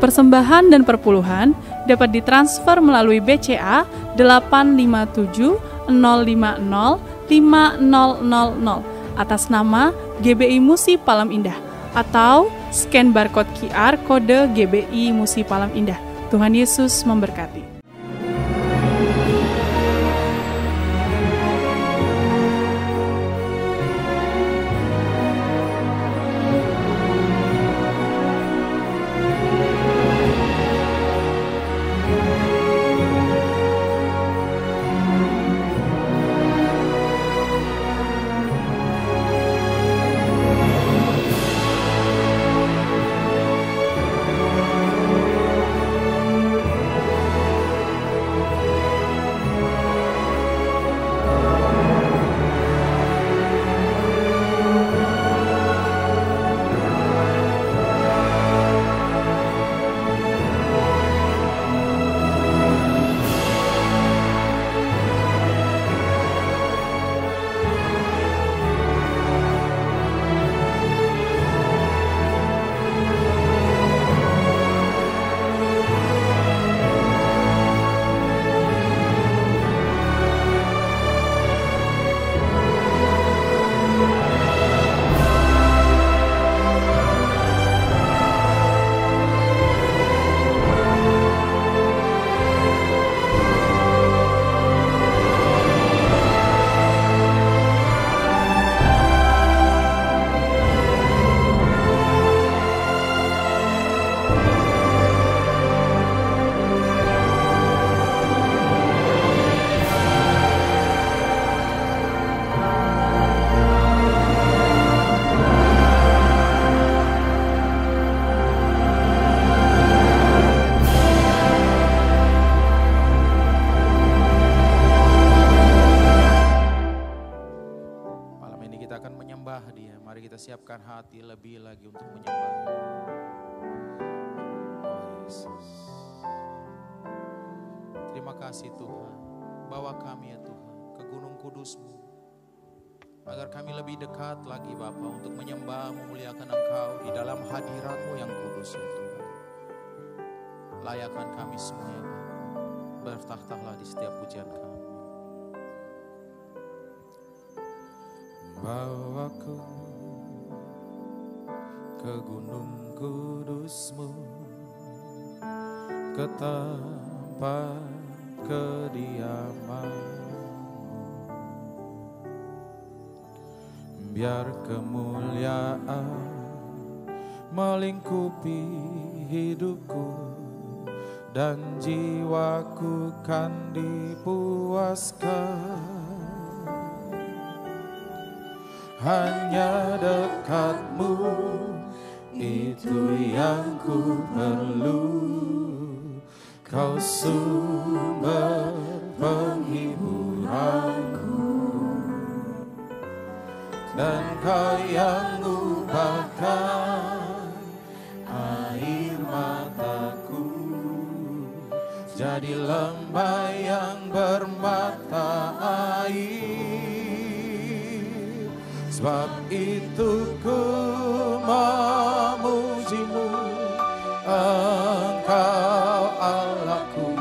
persembahan dan perpuluhan dapat ditransfer melalui BCA 857 050 5000 atas nama GBI Musi Palam Indah atau scan barcode QR kode GBI Musi Palam Indah. Tuhan Yesus memberkati. Siapkan hati lebih lagi untuk menyembah. Oh Yesus, terima kasih Tuhan, bawa kami ya Tuhan ke gunung kudus-Mu, agar kami lebih dekat lagi Bapa untuk menyembah, memuliakan Engkau di dalam hadirat-Mu yang kudus ya Tuhan. Layakkan kami semua ya Bapa, bertakhtalah di setiap pujian kami. Bawaku ke gunung kudus-Mu, ke tempat kediaman-Mu, biar kemuliaan melingkupi hidupku dan jiwaku kan dipuaskan. Hanya dekat-Mu itu yang ku perlu, Kau sumber penghiburanku, dan Kau yang ubahkan air mataku jadi lembah yang bermata air. Sebab itu ku memuji-Mu, Engkau Allahku,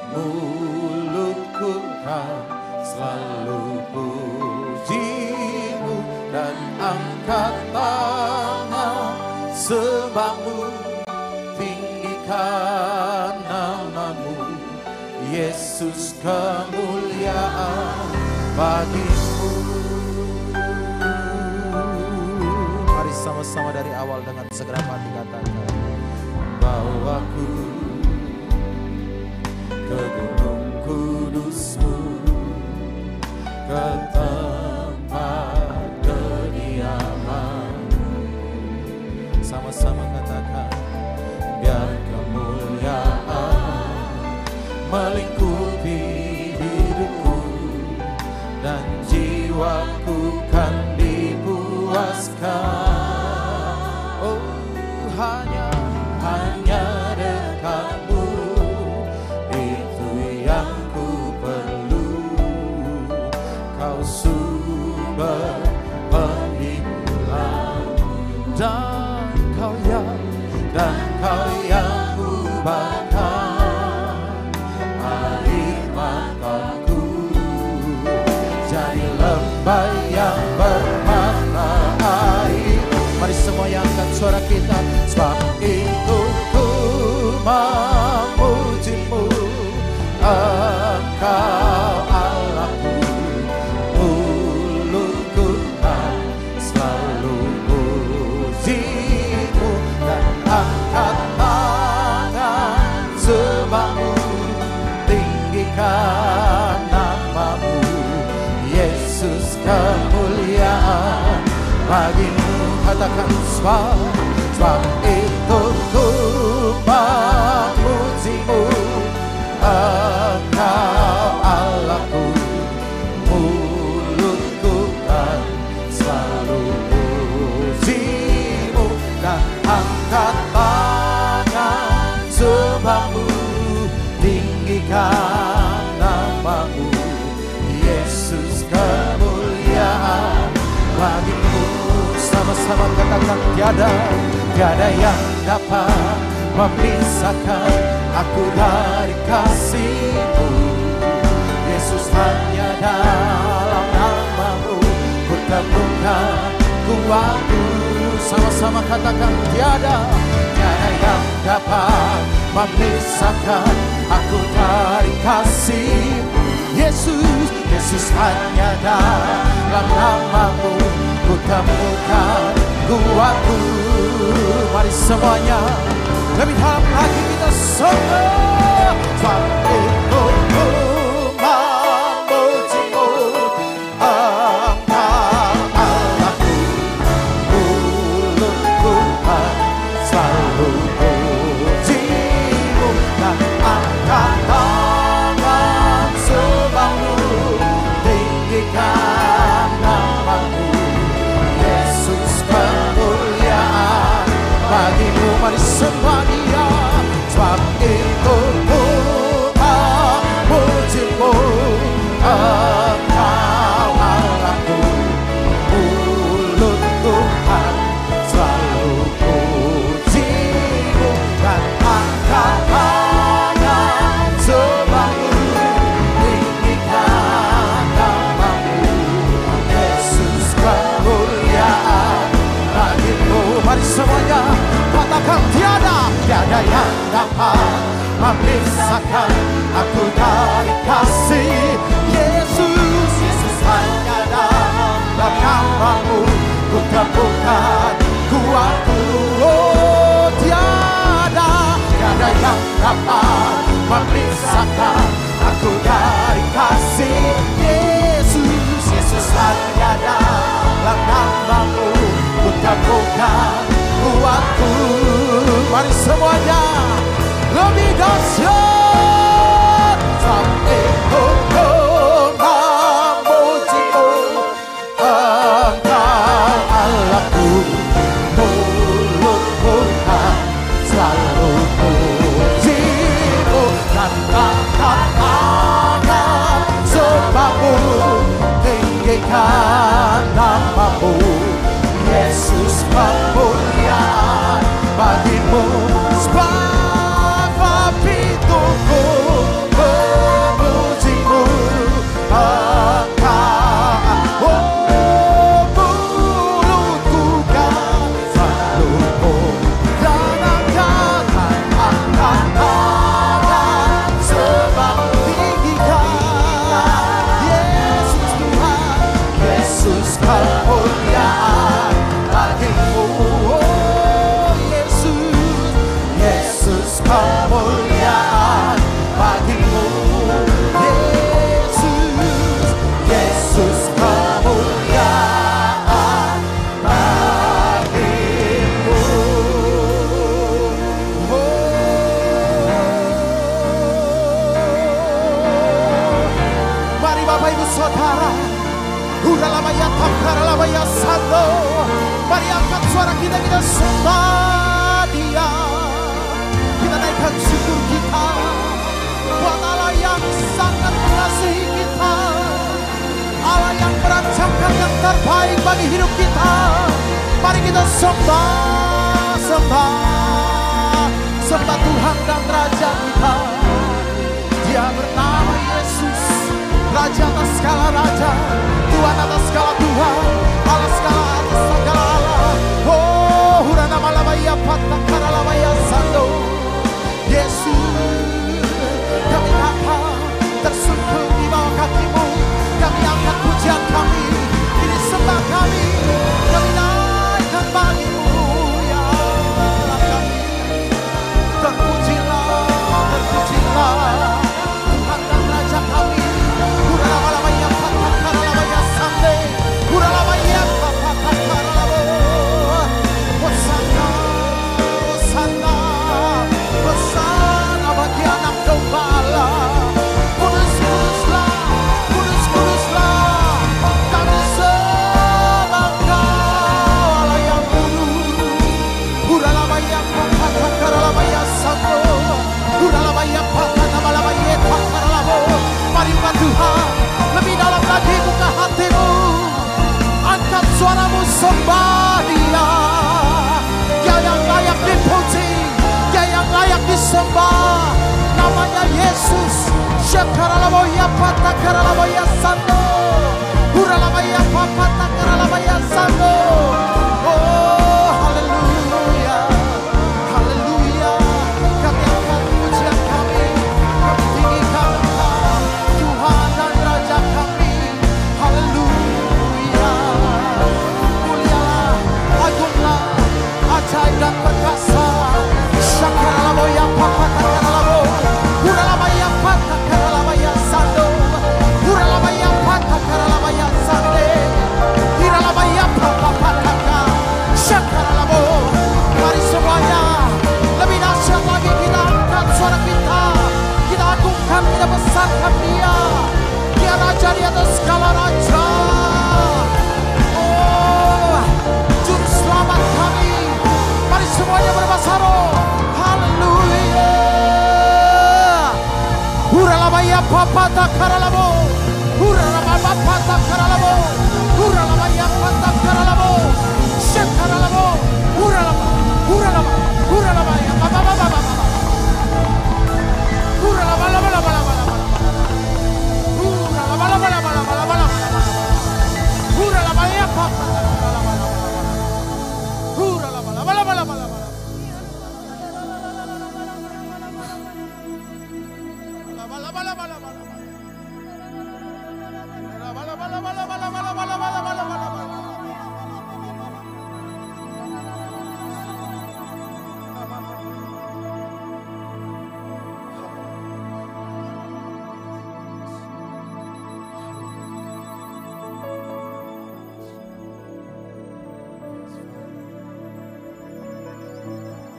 mulutku kan selalu puji-Mu, dan angkat tangan sembah-Mu, tinggikan nama-Mu, Yesus, kemuliaan bagi-Mu. Sama-sama dari awal dengan segera hati katakan, bawaku ke gunung kudus-Mu, ke tempat kediaman-Mu. Sama-sama katakan, biar kemuliaan melingkupi hidupku dan jiwaku kan dipuaskan. Hanya dekat-Mu itu yang ku perlu, Kau sumber penghiburan, dan Kau yang tumpahkan air mataku, jadi lembah yang bermakna air. Mari semua yang angkat suara kita. Sebab itu ku memuji-Mu, Engkau Allahku, mulutku kan selalu puji-Mu, dan angkat tangan sembah-Mu, tinggikan nama-Mu, Yesus, kemuliaan bagi-Mu. Katakan sebab itu ku memuji-Mu, Engkau Allahku, mulutku kan selalu puji-Mu, dan angkat tangan sembah-Mu, tinggikan nama-Mu, Yesus, kemuliaan bagi-Mu. Sama-sama katakan, tiada yang dapat memisahkan aku dari kasih-Mu, Yesus, hanya dalam nama-Mu ku temukan kuatku. Sama-sama katakan, tiada yang dapat memisahkan aku dari kasih-Mu, Yesus, hanya dalam nama-Mu ku temukan kuatku. Mari semuanya lebih dalam lagi kita sembah. Sebab itu ku memuji-Mu, Engkau Allahku, mulutku kan selalu puji-Mu, dan angkat tangan sembah-Mu, tinggikan nama-Mu, Yesus, kemuliaan bagi-Mu. Mari sembah Dia. Sebab itu ku memuji-Mu, Engkau Allahku, mulutku kan selalu puji-Mu, dan angkat tangan sembah-Mu, tinggikan nama-Mu, Yesus, kemuliaan bagi-Mu. Mari semuanya katakan, tiada yang dapat memisahkan aku dari kasih Yesus, hanya dalam nama-Mu ku temukan kuatku. Oh, tiada yang dapat memisahkan aku dari kasih Yesus, hanya dalam nama-Mu ku temukan kuatku. Mari semuanya lebih dahsyat. Sebab itu ku memuji-Mu, Engkau Allahku, mulutku kan selalu puji-Mu, dan angkat tangan sembah-Mu, tinggikan nama-Mu, Yesus, kemuliaan bagi-Mu. Sebab itu ku memuji-Mu, Engkau, mulutku kan selalu puji, dan angkat tangan sembah-Mu, tinggikan Yesus, Tuhan, Yesus, kemuliaan bagi-Mu. Oh, Yesus, kemuliaan bagi-Mu. Yesus, kemuliaan bagi-Mu. Mari Bapak Ibu Saudara, Uralamaya Takaralabaya Sando, mari angkat suara kita sembah Dia. Kita naikkan syukur kita buat Allah yang sangat mengasihi kita, Allah yang merancangkan yang terbaik bagi hidup kita. Mari kita sembah, sembah, sembah Tuhan dan Raja kita. Dia bernama Yesus, Raja atas segala raja, Tuhan atas segala Tuhan, Allah segala atas segala Allah. Oh, hurana malabaya patah karalabaya sando. Yesus, kami datang tersungkur di bawah kaki-Mu. Kami angkat pujian kami, ini sembah kami naikkan bagi-Mu, ya Allah kami. Terpujilah Tuhan dan Raja kami. Huralabaya patah karalabaya sande. Huralabaya patah karalabo. Hosana, Hosana, Hosana bagi anak domba Allah. Kudus-kuduslah, kudus-kuduslah, kami sembah Kau Allah yang kudus. Huralabaya patah karalabaya sando. Huralabaya patah namalabaya karalabo. Mari Tuhan, lebih dalam lagi buka hatimu, angkat suaramu sembah Dia. Dia yang layak dipuji, Dia yang layak disembah, namanya Yesus. Syakaralabaya patah karalabaya sando. Huralabaya patah karalabaya sando. Oh, haleluya, haleluya. Kami angkat pujian kami, kami tinggikan Engkau, Tuhan dan Raja kami. Haleluya. Mulialah, agunglah, ajaib dan perkasa. Syakaralabaya patah karalabo. Huralabaya patah karalabaya sando. Huralabaya patah karalabaya sande. Hiralabaya patah patah syakaralabo. Mari semuanya, lebih dahsyat lagi kita angkat suara kita. Kita agungkan, kita besarkan Dia. Dia Raja di atas segala raja. Oh, Juru Selamat kami. Mari semuanya berbahasa roh. Haleluya. Huralabaya patah karalabo. Huralabaya patah karalabo. Huralabaya patah karalabo. Syakaralabo. Huralabaya baba.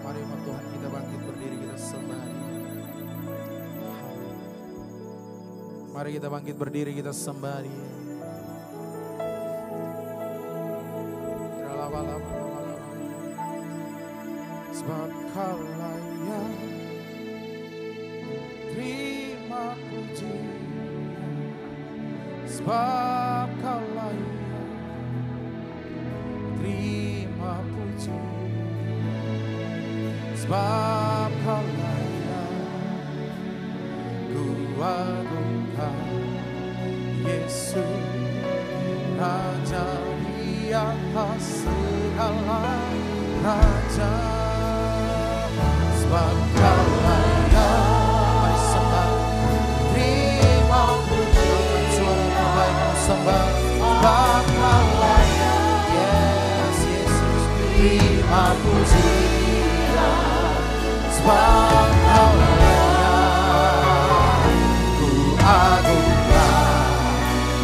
Mari umat Tuhan kita bangkit berdiri, kita sembah Dia. Mari kita bangkit berdiri, kita sembah Dia. Sebab Kau layak terima puji, sebab Kau layak terima puji, sebab Kau layak ku agungkan Yesus, Raja di atas segala raja. Sebab Kau layak, mari sembah, terima puji. Suara terbaikmu sembah. Sebab Kau layak, yes Yesus, terima puji. Sebab Kau layak, ku agungkan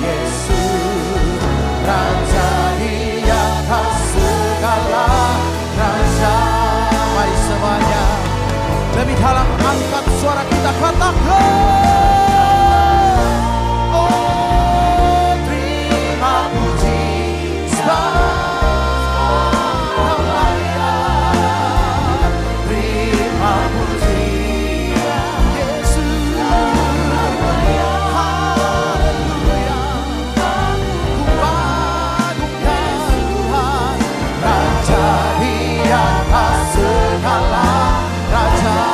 Yesus, Raja di atas segala raja. Mari semuanya lebih dalam angkat suara kita, katakan, oh terima puji. Sebab Kau layak, terima puji Yesus. Haleluya, ku agungkan Tuhan, Raja di atas segala raja.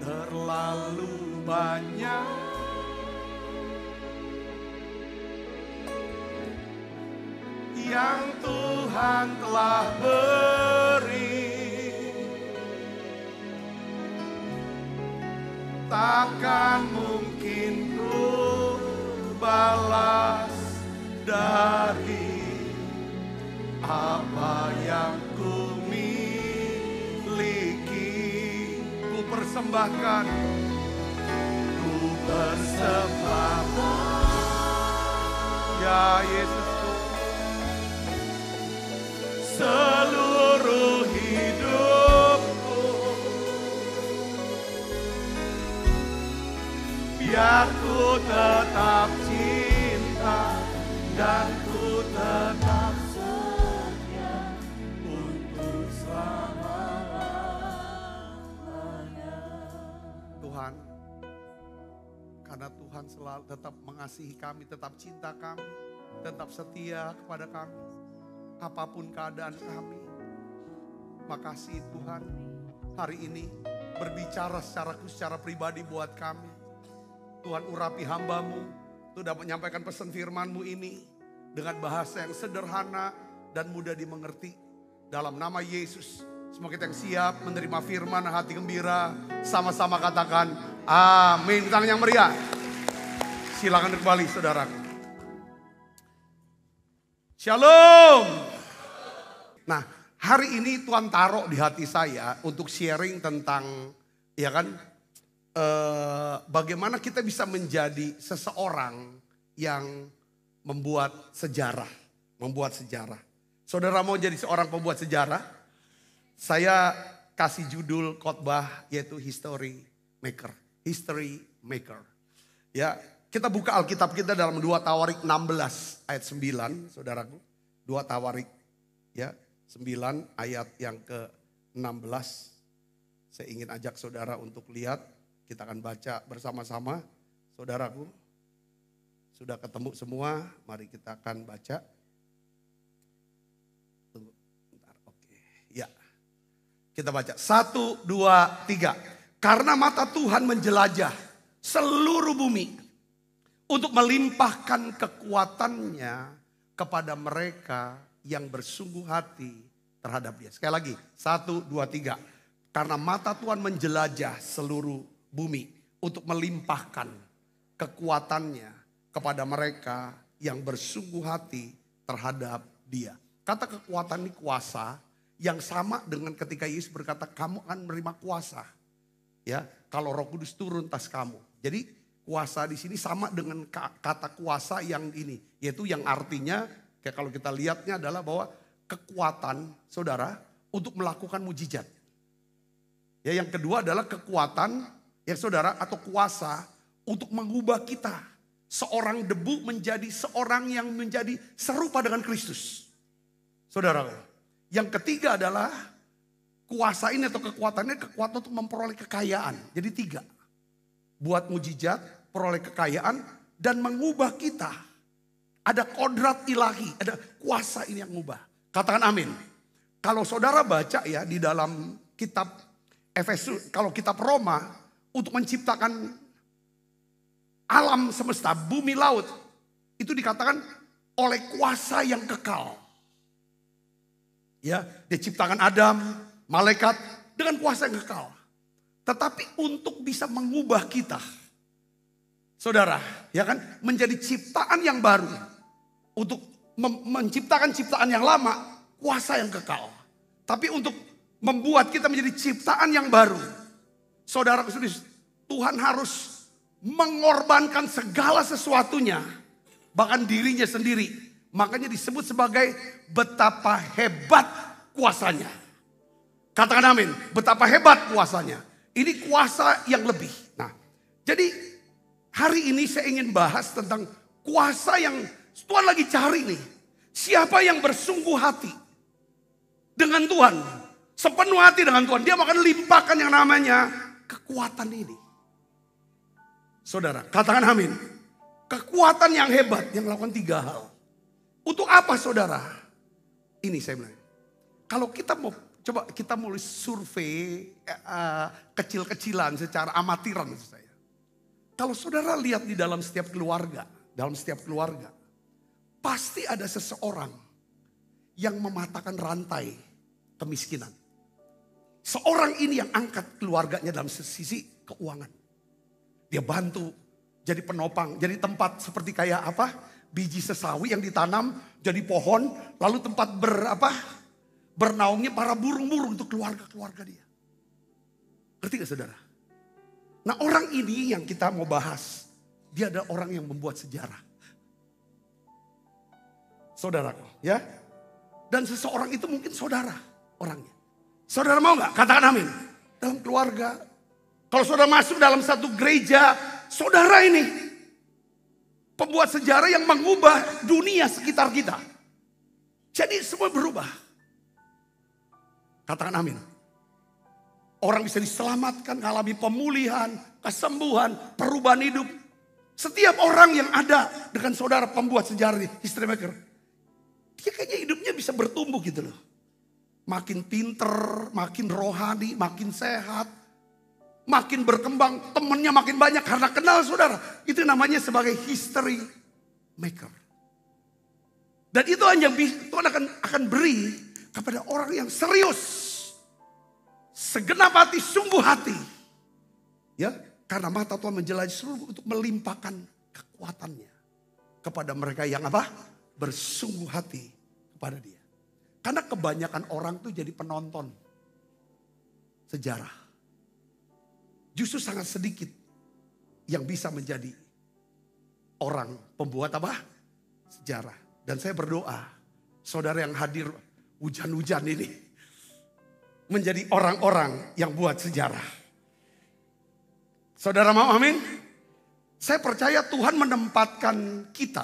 Terlalu banyak yang Tuhan telah beri, takkan mungkin ku balas dari apa yang ku miliki. Ku persembahkan, ku persembahkan, ya Yesusku, seluruh hidupku, biar ku tetap cinta dan ku tetap setia untuk selama-lamanya. Tuhan, karena Tuhan selalu tetap mengasihi kami, tetap cinta kami, tetap setia kepada kami, apapun keadaan kami. Makasih Tuhan, hari ini berbicara secara pribadi buat kami. Tuhan, urapi hamba-Mu, Tuhan dapat menyampaikan pesan firman-Mu ini dengan bahasa yang sederhana dan mudah dimengerti. Dalam nama Yesus, semua kita yang siap menerima firman, hati gembira, sama-sama katakan amin. Tangan yang meriah. Silakan kembali saudaraku. Shalom. Nah, hari ini Tuhan taruh di hati saya untuk sharing tentang, ya kan, bagaimana kita bisa menjadi seseorang yang membuat sejarah. Membuat sejarah. Saudara mau jadi seorang pembuat sejarah? Saya kasih judul khotbah yaitu History Maker. History Maker. Ya, kita buka Alkitab kita dalam 2 Tawarik 16 ayat 9, saudaraku. 2 Tawarik ya, 9 ayat yang ke-16. Saya ingin ajak saudara untuk lihat. Kita akan baca bersama-sama, saudaraku. Sudah ketemu semua, mari kita akan baca. Tunggu, bentar, oke. Ya, kita baca. 1, 2, 3. Karena mata Tuhan menjelajah seluruh bumi untuk melimpahkan kekuatannya kepada mereka yang bersungguh hati terhadap Dia. Sekali lagi, 1, 2, 3. Karena mata Tuhan menjelajah seluruh bumi untuk melimpahkan kekuatannya kepada mereka yang bersungguh hati terhadap Dia. Kata kekuatan ini kuasa yang sama dengan ketika Yesus berkata kamu akan menerima kuasa. Ya, kalau Roh Kudus turun atas kamu. Jadi kuasa di sini sama dengan kata kuasa yang ini, yaitu yang artinya kayak kalau kita lihatnya adalah bahwa kekuatan saudara untuk melakukan mujizat. Ya, yang kedua adalah kekuatan ya saudara atau kuasa untuk mengubah kita. Seorang debu menjadi seorang yang menjadi serupa dengan Kristus. Saudara, yang ketiga adalah kuasa ini atau kekuatannya kekuatan untuk memperoleh kekayaan. Jadi 3. Buat mujizat, peroleh kekayaan dan mengubah kita. Ada kodrat ilahi, ada kuasa ini yang mengubah. Katakan amin. Kalau saudara baca ya di dalam kitab Efesus, kalau kitab Roma, untuk menciptakan alam semesta, bumi laut, itu dikatakan oleh kuasa yang kekal. Ya, diciptakan Adam, malaikat dengan kuasa yang kekal. Tetapi untuk bisa mengubah kita, saudara, ya kan, menjadi ciptaan yang baru, untuk menciptakan ciptaan yang lama, kuasa yang kekal. Tapi untuk membuat kita menjadi ciptaan yang baru, saudara, Tuhan harus mengorbankan segala sesuatunya, bahkan dirinya sendiri. Makanya disebut sebagai betapa hebat kuasanya. Katakan amin, betapa hebat kuasanya. Ini kuasa yang lebih. Nah, jadi hari ini saya ingin bahas tentang Kuasa yang Tuhan lagi cari nih. Siapa yang bersungguh hati dengan Tuhan, sepenuh hati dengan Tuhan, dia akan limpahkan yang namanya kekuatan ini. Saudara, katakan amin. Kekuatan yang hebat yang melakukan 3 hal. Untuk apa saudara? Ini saya bilang. Kalau kita mau coba kita mulai survei kecil-kecilan secara amatiran maksud saya. Kalau saudara lihat di dalam setiap keluarga, pasti ada seseorang yang mematahkan rantai kemiskinan. Seorang ini yang angkat keluarganya dalam sisi keuangan. Dia bantu jadi penopang, jadi tempat seperti kayak apa? Biji sesawi yang ditanam jadi pohon, lalu tempat bernaungnya para burung-burung untuk keluarga-keluarga dia. Ngerti gak saudara? Nah orang ini yang kita mau bahas, dia adalah orang yang membuat sejarah. Saudaraku, ya. Dan seseorang itu mungkin saudara orangnya. Saudara mau gak? Katakan amin. Dalam keluarga. Kalau saudara masuk dalam satu gereja, saudara ini pembuat sejarah yang mengubah dunia sekitar kita. Jadi semua berubah. Katakan amin. Orang bisa diselamatkan, mengalami pemulihan, kesembuhan, perubahan hidup. Setiap orang yang ada dengan saudara pembuat sejarah ini, history maker, dia kayaknya hidupnya bisa bertumbuh gitu loh. Makin pinter, makin rohani, makin sehat, makin berkembang, temennya makin banyak karena kenal saudara. Itu namanya sebagai history maker. Dan itu hanya Tuhan akan beri kepada orang yang serius, segenap hati, sungguh hati. Ya, karena mata Tuhan menjelajahi seluruh untuk melimpahkan kekuatannya kepada mereka yang bersungguh hati kepada dia. Karena kebanyakan orang tuh jadi penonton sejarah. Justru sangat sedikit yang bisa menjadi orang pembuat sejarah. Dan saya berdoa, saudara yang hadir hujan-hujan ini menjadi orang-orang yang buat sejarah. Saudara mau amin? Saya percaya Tuhan menempatkan kita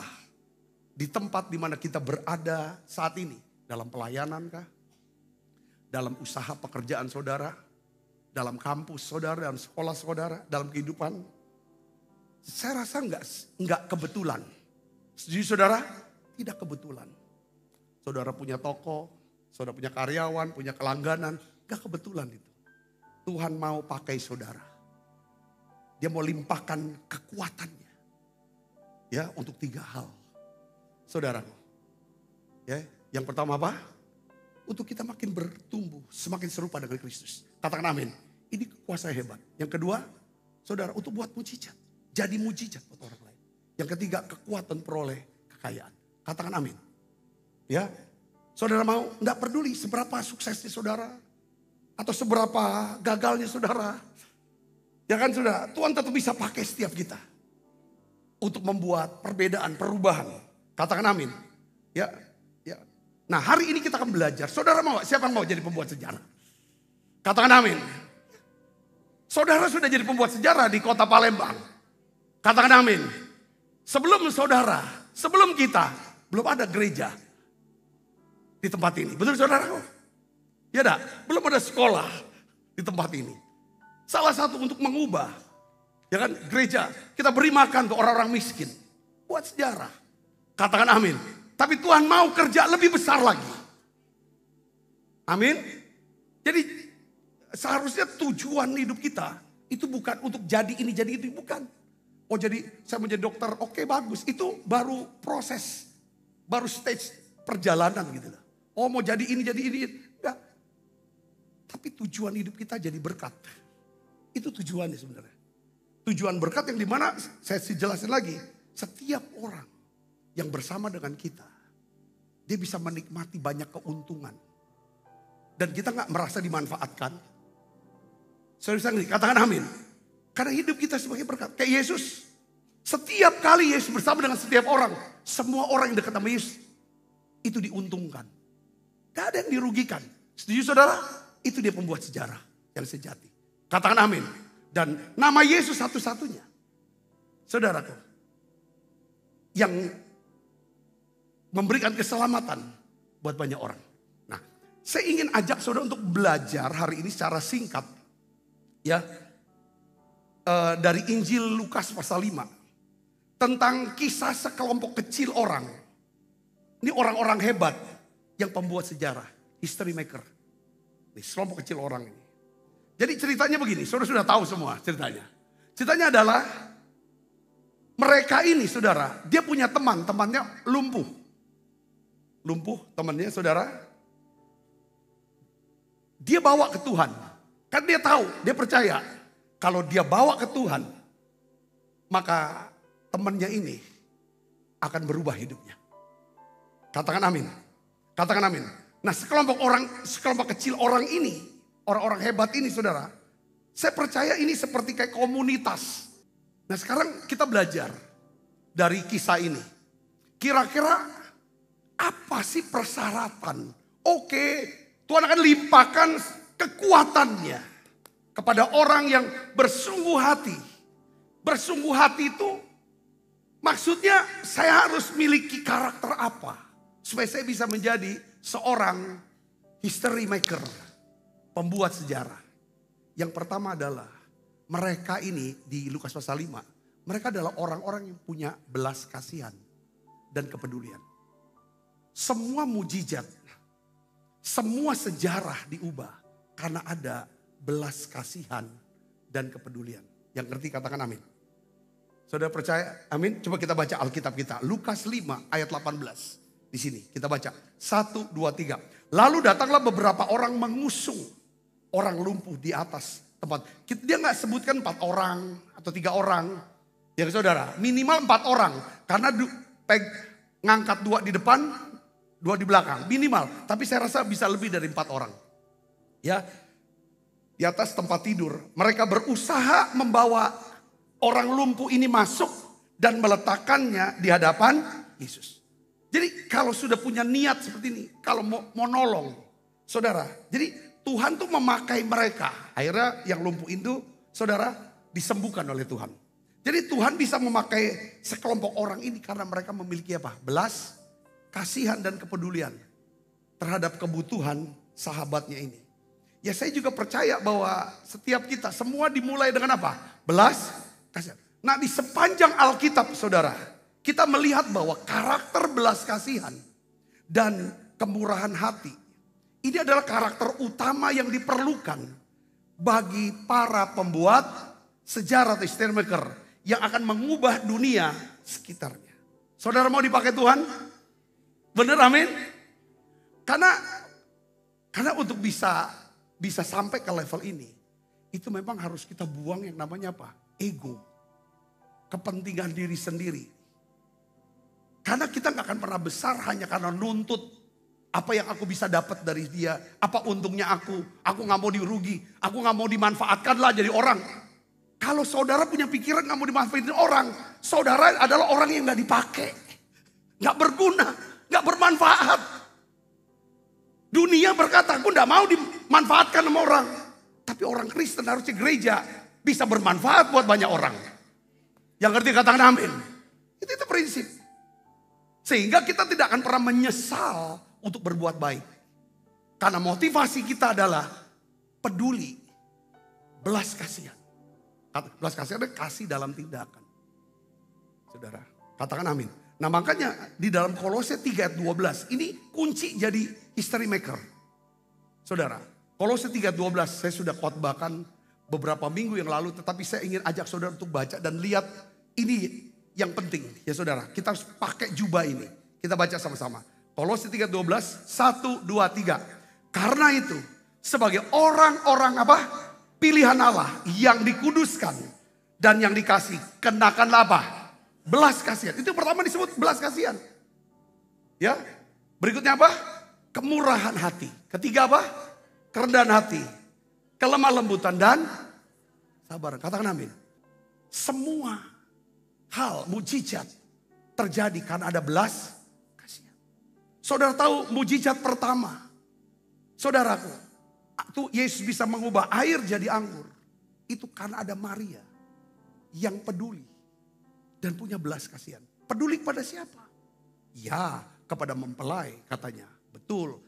di tempat di mana kita berada saat ini. Dalam pelayanan kah? Dalam usaha pekerjaan saudara? Dalam kampus saudara, dalam sekolah saudara, dalam kehidupan? Saya rasa enggak kebetulan. Setuju saudara? Tidak kebetulan. Saudara punya toko, saudara punya karyawan, punya kelangganan. Enggak kebetulan itu. Tuhan mau pakai saudara. Dia mau limpahkan kekuatannya. Ya, untuk 3 hal. Saudaraku. Ya, yang pertama apa? Untuk kita makin bertumbuh, semakin serupa dengan Kristus. Katakan amin. Ini kuasa hebat. Yang kedua, saudara, untuk buat mujizat. Jadi mujizat buat orang lain. Yang ketiga, kekuatan peroleh kekayaan. Katakan amin. Ya, saudara mau, enggak peduli seberapa suksesnya saudara. Atau seberapa gagalnya saudara. Ya kan saudara, Tuhan tetap bisa pakai setiap kita. Untuk membuat perbedaan, perubahan. Katakan amin. Ya. Nah hari ini kita akan belajar. Saudara mau, siapa yang mau jadi pembuat sejarah? Katakan amin. Saudara sudah jadi pembuat sejarah di kota Palembang. Katakan amin. Sebelum saudara, sebelum kita, belum ada gereja di tempat ini. Betul saudara? Ya dah, belum ada sekolah di tempat ini. Salah satu untuk mengubah, ya kan, gereja. Kita beri makan untuk orang-orang miskin. Buat sejarah. Katakan amin. Tapi Tuhan mau kerja lebih besar lagi. Amin. Jadi seharusnya tujuan hidup kita itu bukan untuk jadi ini, jadi itu. Bukan. Oh jadi saya mau jadi dokter, oke bagus. Itu baru proses, baru stage perjalanan gitu. Oh mau jadi ini, jadi ini. Enggak. Tapi tujuan hidup kita jadi berkat. Itu tujuannya sebenarnya. Tujuan berkat yang dimana saya jelasin lagi. Setiap orang yang bersama dengan kita, dia bisa menikmati banyak keuntungan. Dan kita gak merasa dimanfaatkan. Saudara katakan amin. Karena hidup kita sebagai berkat. Kayak Yesus. Setiap kali Yesus bersama dengan setiap orang. Semua orang yang dekat sama Yesus. Itu diuntungkan. Gak ada yang dirugikan. Setuju saudara? Itu dia pembuat sejarah yang sejati. Katakan amin. Dan nama Yesus satu-satunya. Saudaraku. yang memberikan keselamatan buat banyak orang. Nah, saya ingin ajak saudara untuk belajar hari ini secara singkat ya dari Injil Lukas pasal 5 tentang kisah sekelompok kecil orang. Ini orang-orang hebat yang pembuat sejarah, history maker. Ini sekelompok kecil orang ini. Jadi ceritanya begini, saudara sudah tahu semua ceritanya. Ceritanya adalah mereka ini saudara, dia punya temannya lumpuh. Lumpuh temannya saudara. Dia bawa ke Tuhan. Kan dia tahu, dia percaya. Kalau dia bawa ke Tuhan, maka temannya ini akan berubah hidupnya. Katakan amin. Katakan amin. Nah sekelompok kecil orang ini, orang-orang hebat ini saudara. Saya percaya ini seperti kayak komunitas. Nah sekarang kita belajar dari kisah ini. Kira-kira apa sih persyaratan? Oke, Tuhan akan limpahkan kekuatannya kepada orang yang bersungguh hati. Bersungguh hati itu maksudnya saya harus miliki karakter apa? Supaya saya bisa menjadi seorang history maker. Pembuat sejarah. Yang pertama adalah mereka ini di Lukas pasal 5. Mereka adalah orang-orang yang punya belas kasihan dan kepedulian. Semua mujizat, semua sejarah diubah karena ada belas kasihan dan kepedulian. Yang ngerti katakan amin. Saudara percaya? Amin. Coba kita baca Alkitab kita. Lukas 5 ayat 18. Di sini kita baca 1, 2, 3. Lalu datanglah beberapa orang mengusung orang lumpuh di atas tempat. Dia nggak sebutkan 4 orang atau 3 orang. Ya saudara, minimal 4 orang. Karena ngangkat 2 di depan, 2 di belakang. Minimal, tapi saya rasa bisa lebih dari 4 orang. Ya, di atas tempat tidur. Mereka berusaha membawa orang lumpuh ini masuk dan meletakkannya di hadapan Yesus. Jadi kalau sudah punya niat seperti ini, kalau mau nolong, saudara. Jadi Tuhan tuh memakai mereka. Akhirnya yang lumpuh itu, saudara, disembuhkan oleh Tuhan. Jadi Tuhan bisa memakai sekelompok orang ini karena mereka memiliki apa? Belas kasihan dan kepedulian terhadap kebutuhan sahabatnya ini. Ya saya juga percaya bahwa setiap kita semua dimulai dengan apa? Belas kasihan. Nah di sepanjang Alkitab saudara, kita melihat bahwa karakter belas kasihan dan kemurahan hati ini adalah karakter utama yang diperlukan bagi para pembuat sejarah atau history maker yang akan mengubah dunia sekitarnya. Saudara mau dipakai Tuhan? Bener amin? Karena untuk bisa sampai ke level ini, itu memang harus kita buang yang namanya apa? Ego. Kepentingan diri sendiri. Karena kita gak akan pernah besar hanya karena nuntut apa yang aku bisa dapat dari dia. Apa untungnya aku gak mau dirugi. Aku gak mau dimanfaatkan lah jadi orang. Kalau saudara punya pikiran gak mau dimanfaatkan orang. Saudara adalah orang yang gak dipakai. Gak berguna, gak bermanfaat. Dunia berkata aku gak mau dimanfaatkan sama orang. Tapi orang Kristen harusnya gereja bisa bermanfaat buat banyak orang. Yang ngerti katakan amin. Itu prinsip. Sehingga kita tidak akan pernah menyesal untuk berbuat baik. Karena motivasi kita adalah peduli, belas kasihan. Belas kasihan adalah kasih dalam tindakan. Saudara, katakan amin. Nah makanya di dalam Kolose 3 ayat 12 ini kunci jadi history maker. Saudara, Kolose 3 ayat 12 saya sudah khotbahkan beberapa minggu yang lalu. Tetapi saya ingin ajak saudara untuk baca dan lihat ini yang penting ya saudara. Kita harus pakai jubah ini. Kita baca sama-sama. Kolose 3 ayat 12, 1, 2, 3. Karena itu sebagai orang-orang apa? Pilihan Allah yang dikuduskan dan yang dikasih. Kenakanlah apa? Belas kasihan. Itu pertama disebut belas kasihan. Ya. Berikutnya apa? Kemurahan hati. Ketiga apa? Kerendahan hati. Kelemah lembutan dan sabaran. Katakan amin. Semua hal mujizat terjadi karena ada belas kasihan. Saudara tahu mujizat pertama. Saudaraku. Itu Yesus bisa mengubah air jadi anggur. Itu karena ada Maria yang peduli dan punya belas kasihan. Peduli kepada siapa? Ya, kepada mempelai katanya. Betul.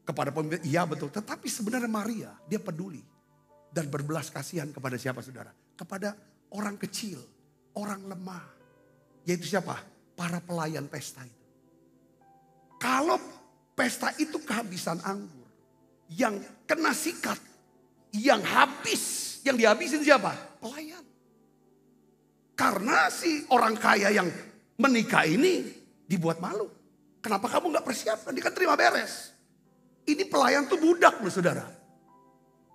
Kepada pemimpin, iya betul. Tetapi sebenarnya Maria, dia peduli. Dan berbelas kasihan kepada siapa saudara? Kepada orang kecil, orang lemah. Yaitu siapa? Para pelayan pesta itu. Kalau pesta itu kehabisan anggur. Yang kena sikat. Yang habis. Yang dihabisin siapa? Pelayan. Karena si orang kaya yang menikah ini dibuat malu. Kenapa kamu gak persiapkan? Dia kan terima beres. Ini pelayan tuh budak loh saudara.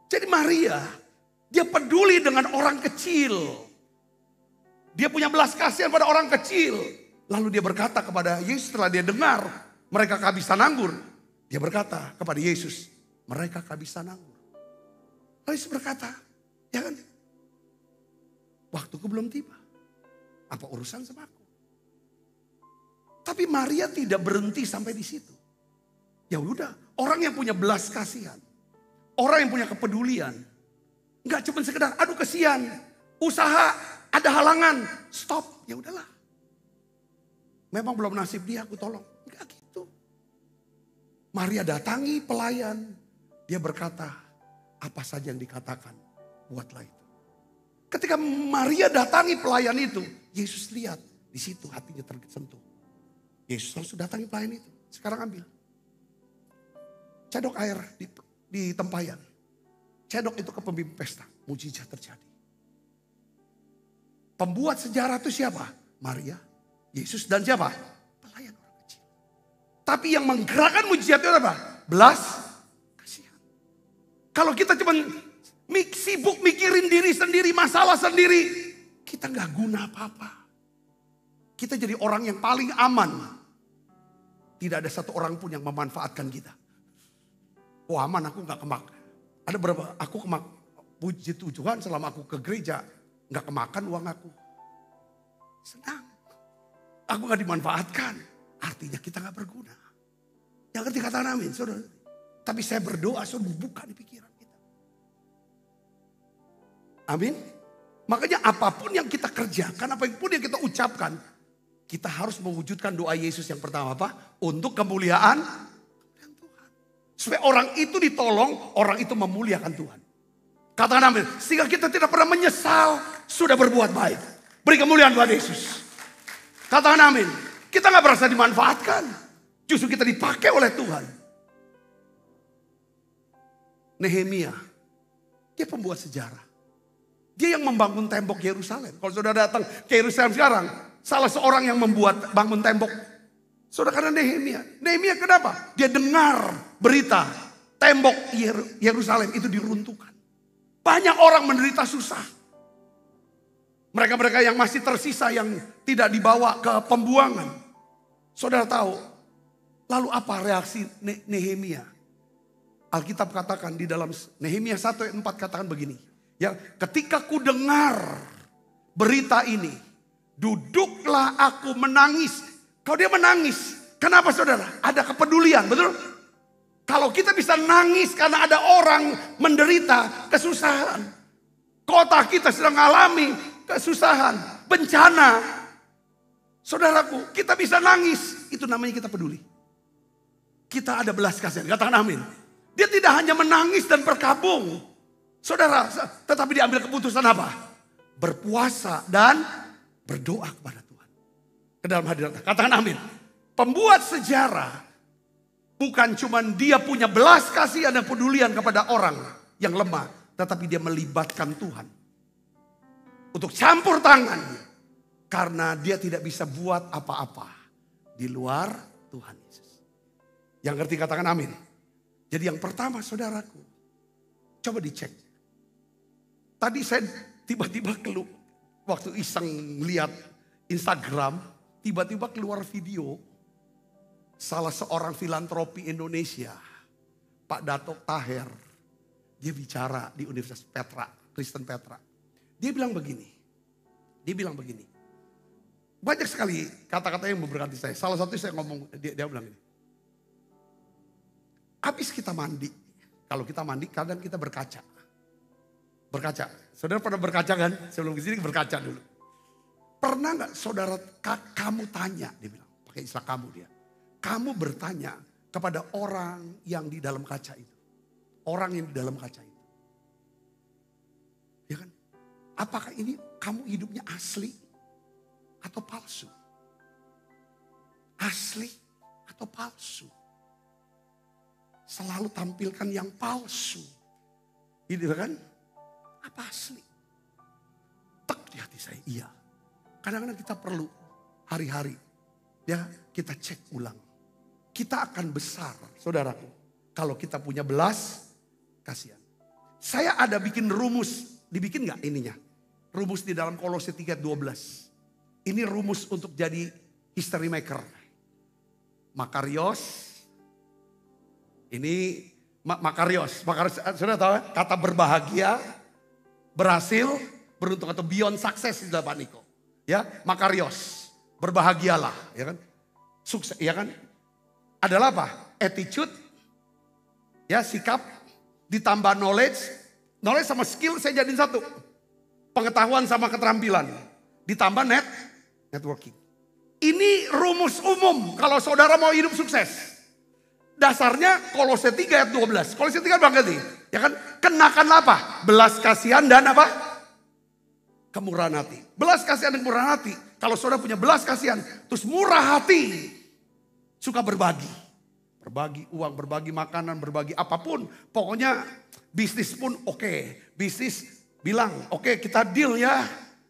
Jadi Maria, dia peduli dengan orang kecil. Dia punya belas kasihan pada orang kecil. Lalu dia berkata kepada Yesus setelah dia dengar mereka kehabisan anggur. Dia berkata kepada Yesus, mereka kehabisan anggur. Lalu Yesus berkata, ya kan? Waktuku belum tiba. Apa urusan sama aku? Tapi Maria tidak berhenti sampai di situ. Ya udah, orang yang punya belas kasihan, orang yang punya kepedulian, nggak cuma sekedar aduh kasihan, usaha ada halangan, stop, ya udahlah. Memang belum nasib dia, aku tolong. Enggak gitu. Maria datangi pelayan, dia berkata, apa saja yang dikatakan, buatlah itu. Ketika Maria datangi pelayan itu, Yesus lihat di situ hatinya tersentuh. Yesus langsung datangi pelayan itu. Sekarang ambil. Cedok air di tempayan. Cedok itu ke pemimpin pesta. Mujizat terjadi. Pembuat sejarah itu siapa? Maria, Yesus dan siapa? Pelayan orang kecil. Tapi yang menggerakkan mujizat itu apa? Belas kasihan. Kalau kita cuma sibuk mikirin diri sendiri, masalah sendiri, kita nggak guna apa-apa. Kita jadi orang yang paling aman. Tidak ada satu orang pun yang memanfaatkan kita. Oh aman, aku nggak kemak. Ada berapa? Aku kemak. Puji Tuhan selama aku ke gereja nggak kemakan uang aku. Senang. Aku nggak dimanfaatkan. Artinya kita nggak berguna. Yang ngerti kata amin, saudara. Tapi saya berdoa, saudara, buka di pikiran kita. Amin. Makanya apapun yang kita kerjakan, apapun yang kita ucapkan, kita harus mewujudkan doa Yesus yang pertama apa? Untuk kemuliaan Tuhan. Supaya orang itu ditolong, orang itu memuliakan Tuhan. Katakan amin. Sehingga kita tidak pernah menyesal sudah berbuat baik. Beri kemuliaan buat Yesus. Katakan amin. Kita gak merasa dimanfaatkan. Justru kita dipakai oleh Tuhan. Nehemia, dia pembuat sejarah. Dia yang membangun tembok Yerusalem. Kalau saudara datang ke Yerusalem sekarang, salah seorang yang membuat bangun tembok. Saudara karena Nehemia. Nehemia kenapa? Dia dengar berita tembok Yerusalem itu diruntuhkan. Banyak orang menderita susah. Mereka-mereka yang masih tersisa yang tidak dibawa ke pembuangan. Saudara tahu, lalu apa reaksi Nehemia? Alkitab katakan di dalam Nehemia 1 ayat 4 katakan begini. Ya, ketika ku dengar berita ini, duduklah aku menangis. Kalau dia menangis, kenapa saudara? Ada kepedulian, betul? Kalau kita bisa nangis karena ada orang menderita kesusahan. Kota kita sedang mengalami kesusahan, bencana. Saudaraku, kita bisa nangis. Itu namanya kita peduli. Kita ada belas kasihan, katakan amin. Dia tidak hanya menangis dan berkabung. Saudara, tetapi diambil keputusan apa? Berpuasa dan berdoa kepada Tuhan. Ke dalam hadirat, katakan amin. Pembuat sejarah. Bukan cuma dia punya belas kasihan dan pedulian kepada orang yang lemah. Tetapi dia melibatkan Tuhan. Untuk campur tangan. Karena dia tidak bisa buat apa-apa. Di luar Tuhan Yesus. Yang ngerti katakan amin. Jadi yang pertama saudaraku. Coba dicek. Tadi saya tiba-tiba keluar. Waktu iseng lihat Instagram. Tiba-tiba keluar video. Salah seorang filantropi Indonesia, Pak Dato Taher, dia bicara di Universitas Petra, Kristen Petra. Dia bilang begini, banyak sekali kata-kata yang memberkati saya. Salah satu saya ngomong, dia bilang ini. Habis kita mandi, kalau kita mandi kadang kita berkaca. Berkaca, saudara pernah berkaca kan? Sebelum kesini berkaca dulu. Pernah nggak saudara kamu tanya, dia bilang, pakai istilah kamu dia. Kamu bertanya kepada orang yang di dalam kaca itu. Orang yang di dalam kaca itu. Ya kan? Apakah ini kamu hidupnya asli atau palsu? Asli atau palsu? Selalu tampilkan yang palsu. Gitu kan? Apa asli? Tek di hati saya, iya. Kadang-kadang kita perlu hari-hari ya kita cek ulang. Kita akan besar, saudaraku, kalau kita punya belas kasihan. Saya ada bikin rumus, dibikin gak ininya? Rumus di dalam Kolose 3:12. Ini rumus untuk jadi history maker. Makarios, ini Makarios, sudah tahu kata berbahagia, berhasil, beruntung atau beyond success di dalam Pak Niko. Ya, Makarios, berbahagialah, ya kan? Sukses, ya kan? Adalah apa? Attitude, ya sikap, ditambah knowledge sama skill saya jadiin satu. Pengetahuan sama keterampilan, ditambah networking. Ini rumus umum kalau saudara mau hidup sukses. Dasarnya Kolose 3:12. Kolose 3 banget nih, ya kan? Kenakan apa? Belas kasihan dan apa? Kemurahan hati. Belas kasihan dan kemurahan hati. Kalau saudara punya belas kasihan, terus murah hati, suka berbagi. Berbagi uang, berbagi makanan, berbagi apapun. Pokoknya bisnis pun oke. Bisnis bilang, oke, kita deal ya.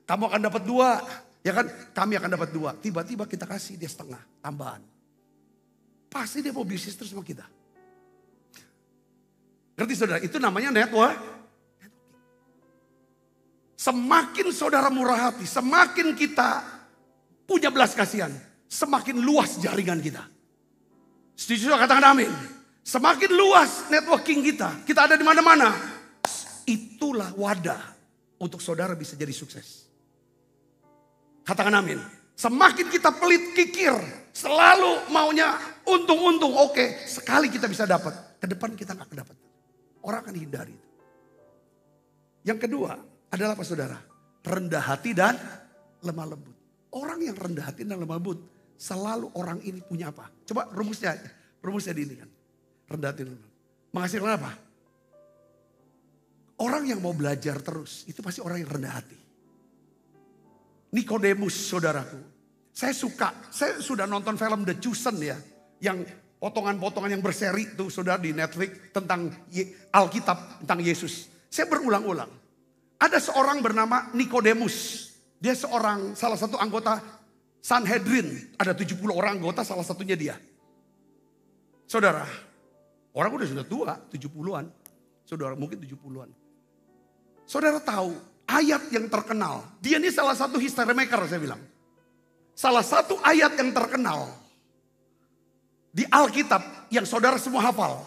Kamu akan dapat 2. Ya kan, kami akan dapat 2. Tiba-tiba kita kasih dia setengah, tambahan. Pasti dia mau bisnis terus sama kita. Ngerti saudara? Itu namanya network. Semakin saudara murah hati, semakin kita punya belas kasihan, semakin luas jaringan kita. Setuju saudara? Katakan amin. Semakin luas networking kita ada di mana-mana. Itulah wadah untuk saudara bisa jadi sukses. Katakan amin. Semakin kita pelit kikir, selalu maunya untung-untung, oke, sekali kita bisa dapat, ke depan kita nggak dapat. Orang akan hindari itu. Yang kedua adalah apa saudara? Rendah hati dan lemah lembut. Orang yang rendah hati dan lemah lembut, selalu orang ini punya apa? Coba rumusnya di ini kan. Rendah hati dan lemah lembut. Menghasilkan apa? Orang yang mau belajar terus, itu pasti orang yang rendah hati. Nikodemus saudaraku. Saya sudah nonton film The Chosen ya. Yang potongan-potongan yang berseri tuh saudara di Netflix tentang Alkitab, tentang Yesus. Saya berulang-ulang. Ada seorang bernama Nikodemus. Dia salah satu anggota Sanhedrin. Ada 70 orang anggota, salah satunya dia. Saudara, orang sudah tua, 70-an. Saudara mungkin 70-an. Saudara tahu ayat yang terkenal. Dia ini salah satu history maker saya bilang. Salah satu ayat yang terkenal di Alkitab yang saudara semua hafal.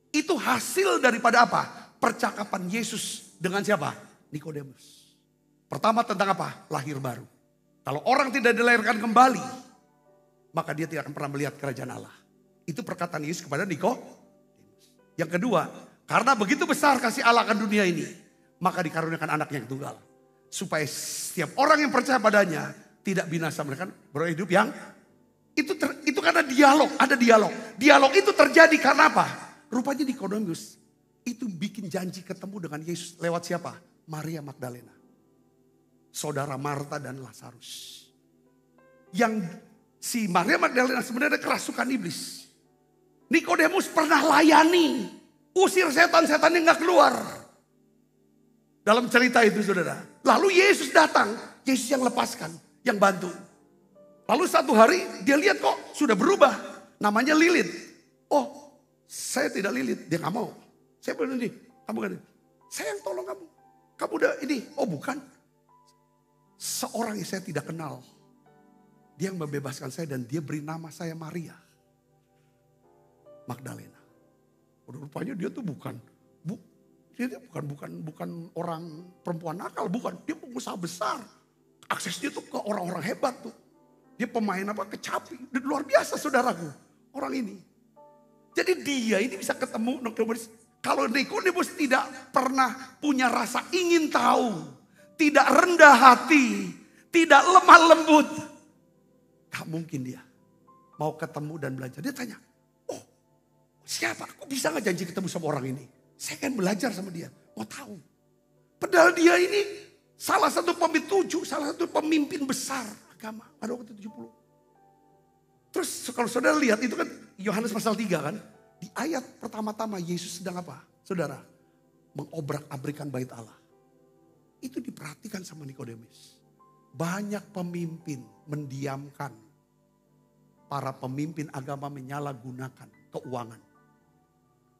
Itu hasil daripada apa? Percakapan Yesus dengan siapa? Nikodemus. Pertama tentang apa? Lahir baru. Kalau orang tidak dilahirkan kembali, maka dia tidak akan pernah melihat kerajaan Allah. Itu perkataan Yesus kepada Nikodemus. Yang kedua, karena begitu besar kasih Allah akan dunia ini, maka dikaruniakan anaknya yang tunggal. Supaya setiap orang yang percaya padanya tidak binasa, mereka beroleh hidup yang itu karena dialog, ada dialog. Dialog itu terjadi karena apa? Rupanya Nikodemus itu bikin janji ketemu dengan Yesus lewat siapa? Maria Magdalena. Saudara Marta dan Lazarus. Yang si Maria Magdalena sebenarnya kerasukan iblis. Nikodemus pernah layani. Usir setan-setan yang gak keluar. Dalam cerita itu saudara. Lalu Yesus datang. Yesus yang lepaskan. Yang bantu. Lalu satu hari dia lihat kok sudah berubah. Namanya Lilith. Oh saya tidak Lilith. Dia gak mau. Saya bilang ini. Kamu kan ini. Saya yang tolong kamu. Kamu udah ini. Oh bukan. Seorang yang saya tidak kenal. Dia yang membebaskan saya dan dia beri nama saya Maria Magdalena. Rupanya dia tuh bukan orang perempuan nakal, bukan. Dia pengusaha besar. Aksesnya tuh ke orang-orang hebat tuh. Dia pemain kecapi. Luar biasa saudaraku. Orang ini. Jadi dia ini bisa ketemu Nikodemus. Kalau Nikodemus tidak pernah punya rasa ingin tahu. Tidak rendah hati. tidak lemah lembut. Gak mungkin dia mau ketemu dan belajar. Dia tanya, oh siapa? Aku bisa gak janji ketemu sama orang ini? Saya kan belajar sama dia, mau tahu. Padahal dia ini salah satu pemimpin besar agama pada waktu 70. Terus kalau saudara lihat itu kan Yohanes pasal 3 kan. Di ayat pertama-tama Yesus sedang apa? Saudara, mengobrak-abrikan bait Allah. Itu diperhatikan sama Nikodemus. Banyak pemimpin mendiamkan. Para pemimpin agama menyalahgunakan keuangan.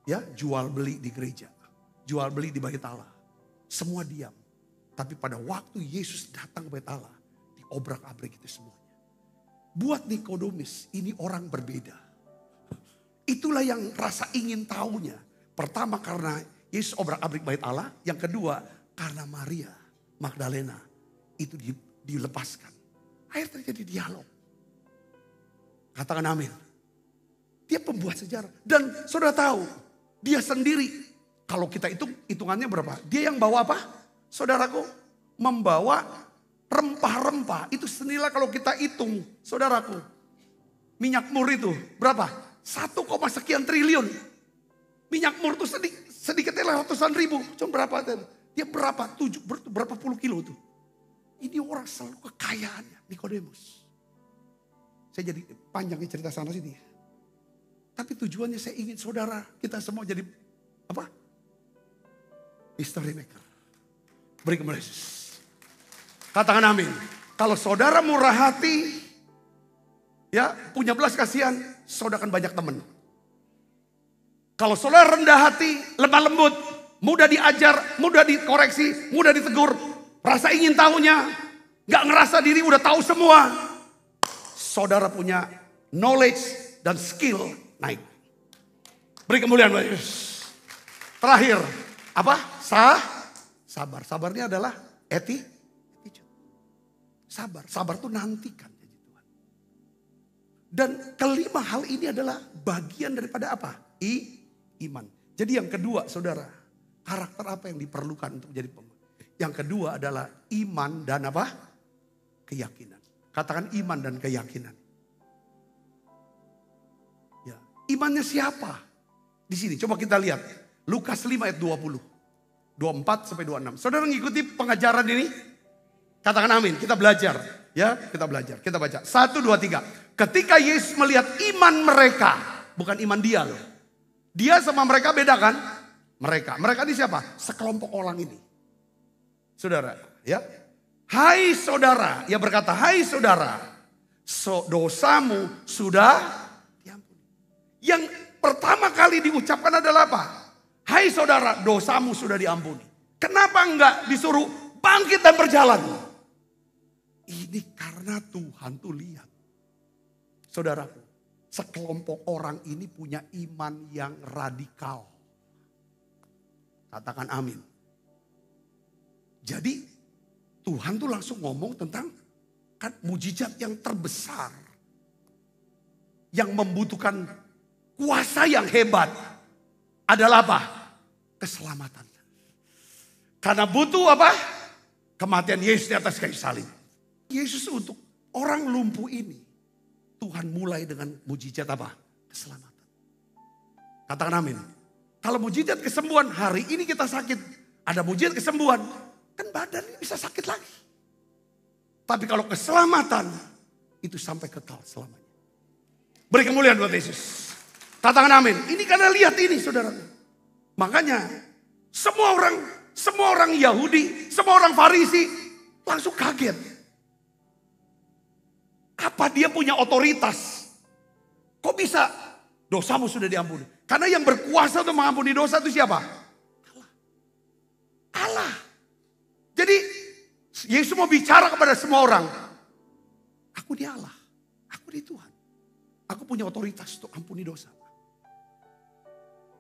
Ya, jual beli di gereja. Jual beli di bait Allah. Semua diam. Tapi pada waktu Yesus datang ke bait Allah, diobrak-abrik itu semuanya. Buat Nikodemus, ini orang berbeda. Itulah yang rasa ingin tahunya. Pertama karena Yesus obrak-abrik bait Allah. Yang kedua karena Maria Magdalena itu dilepaskan. Akhirnya terjadi dialog. Katakan amin. Dia pembuat sejarah. Dan saudara tahu, dia sendiri. Kalau kita hitungannya berapa? Dia yang bawa apa? Saudaraku, membawa rempah-rempah. Itu senilai kalau kita hitung, saudaraku. Minyak mur itu berapa? 1, sekian triliun. Minyak mur itu sedikitnya ratusan ribu. Cuma berapa? Dia berapa puluh kilo tuh. Ini orang selalu kekayaannya, Nikodemus. Saya jadi panjangnya cerita sana sini. Tapi tujuannya saya ingin saudara kita semua jadi apa? History maker. Beri kemuliaan Yesus. Katakan amin. Kalau saudara murah hati, ya punya belas kasihan, saudara akan banyak teman. Kalau saudara rendah hati, lemah lembut, mudah diajar, mudah dikoreksi, mudah ditegur, rasa ingin tahunya, gak ngerasa diri udah tahu semua, saudara punya knowledge dan skill naik. Beri kemuliaan Yesus. Terakhir, apa? Sabar. Sabarnya adalah attitude. Sabar itu nantikan. Dan kelima hal ini adalah bagian daripada apa? Iman. Jadi yang kedua saudara, karakter apa yang diperlukan untuk menjadi pemimpin? Yang kedua adalah iman dan apa? Keyakinan. Katakan iman dan keyakinan. Ya, imannya siapa? Di sini coba kita lihat. Lukas 5 ayat 20. 24 sampai 26. Saudara ngikuti pengajaran ini? Katakan amin, kita belajar. Ya, kita belajar. Kita baca. 1, 2, 3. Ketika Yesus melihat iman mereka. Bukan iman dia loh. Dia sama mereka beda kan? Mereka ini siapa? Sekelompok orang ini. Saudara, ya. Hai saudara, ia berkata, hai saudara. Dosamu sudah diampuni. Yang pertama kali diucapkan adalah apa? Hai saudara, dosamu sudah diampuni. Kenapa enggak disuruh bangkit dan berjalan? Ini karena Tuhan tuh lihat. Saudaraku, sekelompok orang ini punya iman yang radikal. Katakan amin. Jadi Tuhan tuh langsung ngomong tentang kan mujizat yang terbesar. Yang membutuhkan kuasa yang hebat. Adalah apa? Keselamatan. Karena butuh apa? Kematian Yesus di atas kayu salib. Yesus untuk orang lumpuh ini. Tuhan mulai dengan mujizat apa? Keselamatan. Katakan amin. Kalau mujizat kesembuhan, hari ini kita sakit. Ada mujizat kesembuhan. Kan badan ini bisa sakit lagi. Tapi kalau keselamatan, itu sampai kekal selamanya. Beri kemuliaan buat Yesus. Katakan amin. Ini karena lihat ini saudara. Makanya semua orang Yahudi, semua orang Farisi langsung kaget. Apa dia punya otoritas? Kok bisa? Dosamu sudah diampuni. Karena yang berkuasa untuk mengampuni dosa itu siapa? Allah. Jadi Yesus mau bicara kepada semua orang. Aku di Allah. Aku di Tuhan. Aku punya otoritas untuk ampuni dosa.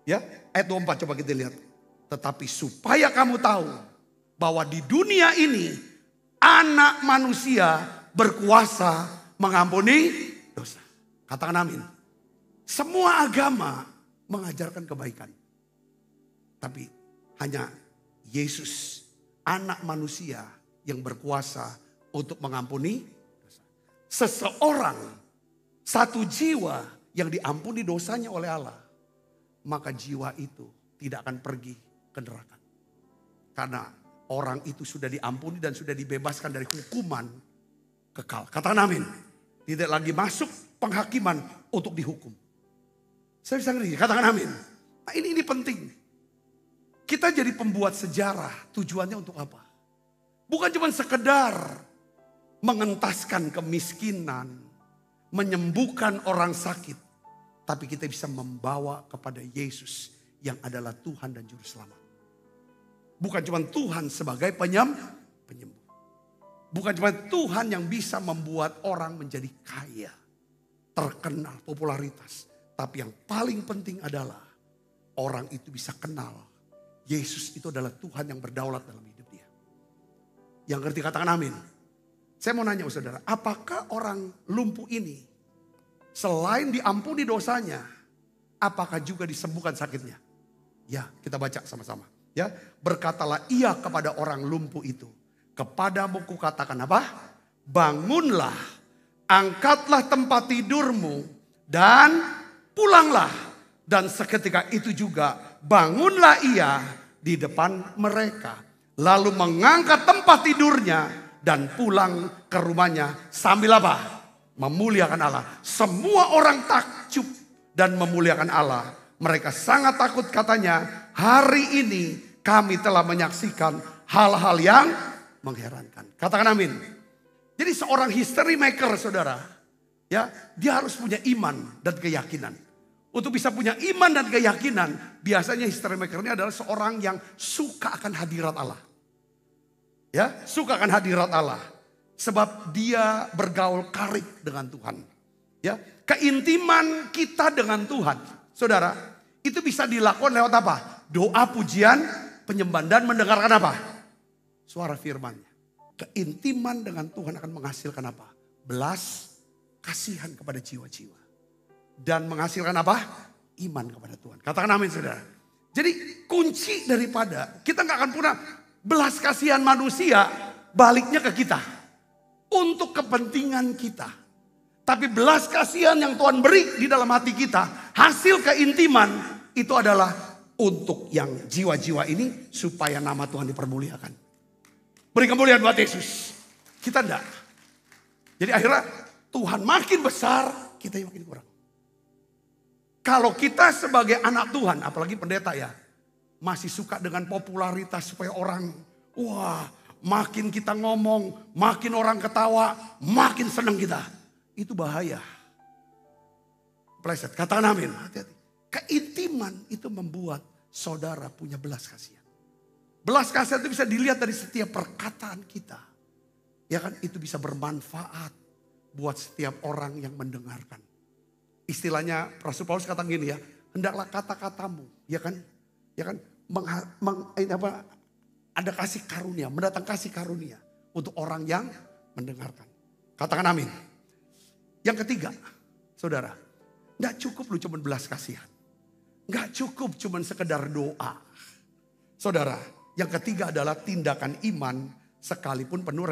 Ya, ayat 24 coba kita lihat. Tetapi supaya kamu tahu bahwa di dunia ini anak manusia berkuasa mengampuni dosa. Katakan amin. Semua agama mengajarkan kebaikan. Tapi hanya Yesus, anak manusia yang berkuasa untuk mengampuni dosa. Seseorang, satu jiwa yang diampuni dosanya oleh Allah, maka jiwa itu tidak akan pergi ke neraka. Karena orang itu sudah diampuni dan sudah dibebaskan dari hukuman kekal. Katakan amin. Tidak lagi masuk penghakiman untuk dihukum. Saya bisa ngerti, katakan amin. Nah, ini penting. Kita jadi pembuat sejarah, tujuannya untuk apa? Bukan cuma sekedar mengentaskan kemiskinan, menyembuhkan orang sakit. Tapi kita bisa membawa kepada Yesus yang adalah Tuhan dan Juru Selamat. Bukan cuma Tuhan sebagai penyembuh. Bukan cuma Tuhan yang bisa membuat orang menjadi kaya, terkenal, popularitas. Tapi yang paling penting adalah orang itu bisa kenal Yesus itu adalah Tuhan yang berdaulat dalam hidup dia. Yang ngerti katakan amin. Saya mau nanya saudara, apakah orang lumpuh ini selain diampuni dosanya, apakah juga disembuhkan sakitnya? Ya, kita baca sama-sama. Ya, berkatalah ia kepada orang lumpuh itu, kepadamu kukatakan apa? Bangunlah, angkatlah tempat tidurmu dan pulanglah. Dan seketika itu juga bangunlah ia di depan mereka. Lalu mengangkat tempat tidurnya dan pulang ke rumahnya sambil apa? Memuliakan Allah. Semua orang takjub dan memuliakan Allah. Mereka sangat takut katanya, hari ini kami telah menyaksikan hal-hal yang mengherankan. Katakan amin. Jadi seorang history maker saudara, ya, dia harus punya iman dan keyakinan. Untuk bisa punya iman dan keyakinan, biasanya history maker ini adalah seorang yang suka akan hadirat Allah. Ya, suka akan hadirat Allah. Sebab dia bergaul karib dengan Tuhan. Ya, keintiman kita dengan Tuhan, saudara, itu bisa dilakukan lewat apa? Doa, pujian, penyembahan dan mendengarkan apa? Suara firman-Nya. Keintiman dengan Tuhan akan menghasilkan apa? Belas kasihan kepada jiwa-jiwa. Dan menghasilkan apa? Iman kepada Tuhan. Katakan amin saudara. Jadi kunci daripada kita gak akan pernah belas kasihan manusia baliknya ke kita. Untuk kepentingan kita. Tapi belas kasihan yang Tuhan beri di dalam hati kita. Hasil keintiman itu adalah untuk yang jiwa-jiwa ini supaya nama Tuhan dipermuliakan. Beri kemuliaan buat Yesus. Kita enggak. Jadi akhirnya Tuhan makin besar, kita makin kurang. Kalau kita sebagai anak Tuhan, apalagi pendeta ya, masih suka dengan popularitas supaya orang, wah, makin kita ngomong, makin orang ketawa, makin senang kita. Itu bahaya. Pleset, katakan amin. Hati-hati. Keintiman itu membuat saudara punya belas kasihan. Belas kasihan itu bisa dilihat dari setiap perkataan kita. Ya kan, itu bisa bermanfaat buat setiap orang yang mendengarkan. Istilahnya Rasul Paulus kata gini ya, hendaklah kata-katamu, ya kan, ada kasih karunia, mendatang kasih karunia untuk orang yang mendengarkan. Katakan amin. Yang ketiga, saudara, nggak cukup lu cuma belas kasihan, nggak cukup cuma sekedar doa, saudara. Yang ketiga adalah tindakan iman sekalipun penuh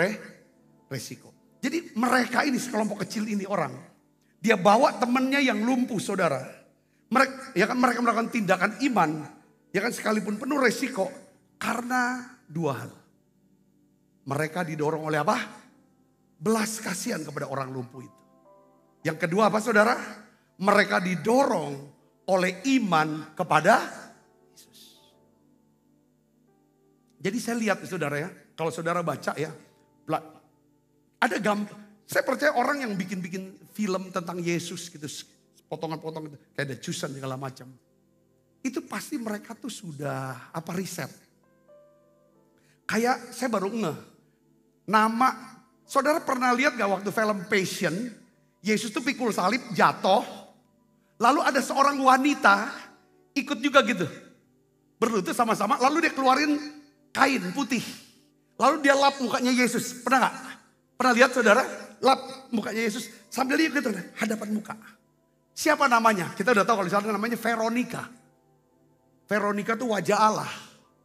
resiko. Jadi mereka ini sekelompok kecil ini orang. Dia bawa temannya yang lumpuh saudara. Mereka melakukan tindakan iman. Ya kan sekalipun penuh resiko. Karena dua hal. Mereka didorong oleh apa? Belas kasihan kepada orang lumpuh itu. Yang kedua apa saudara? Mereka didorong oleh iman kepada Yesus. Jadi saya lihat saudara ya. Kalau saudara baca ya. Ada gambar. Saya percaya orang yang bikin film tentang Yesus gitu. Potongan-potongan gitu. Kayak ada cusan segala macam. Itu pasti mereka tuh sudah riset. Kayak saya baru ngeh. Nama, saudara pernah lihat gak waktu film Passion. Yesus tuh pikul salib jatuh. Lalu ada seorang wanita ikut juga gitu. Berlutut sama-sama lalu dia keluarin kain putih. Lalu dia lap mukanya Yesus. Pernah gak? Pernah lihat saudara? Lap mukanya Yesus sambil dia gitu hadapan muka. Siapa namanya? Kita udah tahu kalau misalnya namanya Veronica. Veronica itu wajah Allah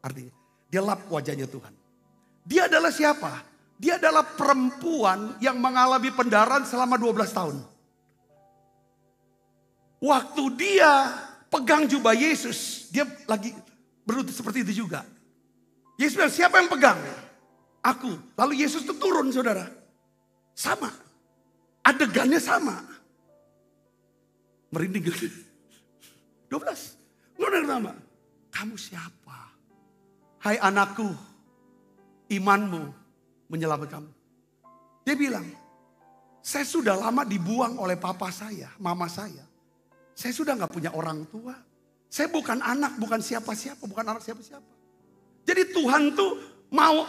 artinya. Dia lap wajahnya Tuhan. Dia adalah siapa? Dia adalah perempuan yang mengalami pendarahan selama 12 tahun. Waktu dia pegang jubah Yesus, dia lagi berlutut seperti itu juga. Yesus bilang, siapa yang pegang? Aku. Lalu Yesus itu turun, saudara. Sama. Adegannya sama. Merinding. 12. Ngomong nama. Kamu siapa? Hai anakku, imanmu menyelamatkan kamu. Dia bilang, saya sudah lama dibuang oleh papa saya, mama saya. Saya sudah gak punya orang tua. Saya bukan anak, bukan siapa-siapa, bukan anak siapa-siapa. Jadi Tuhan tuh mau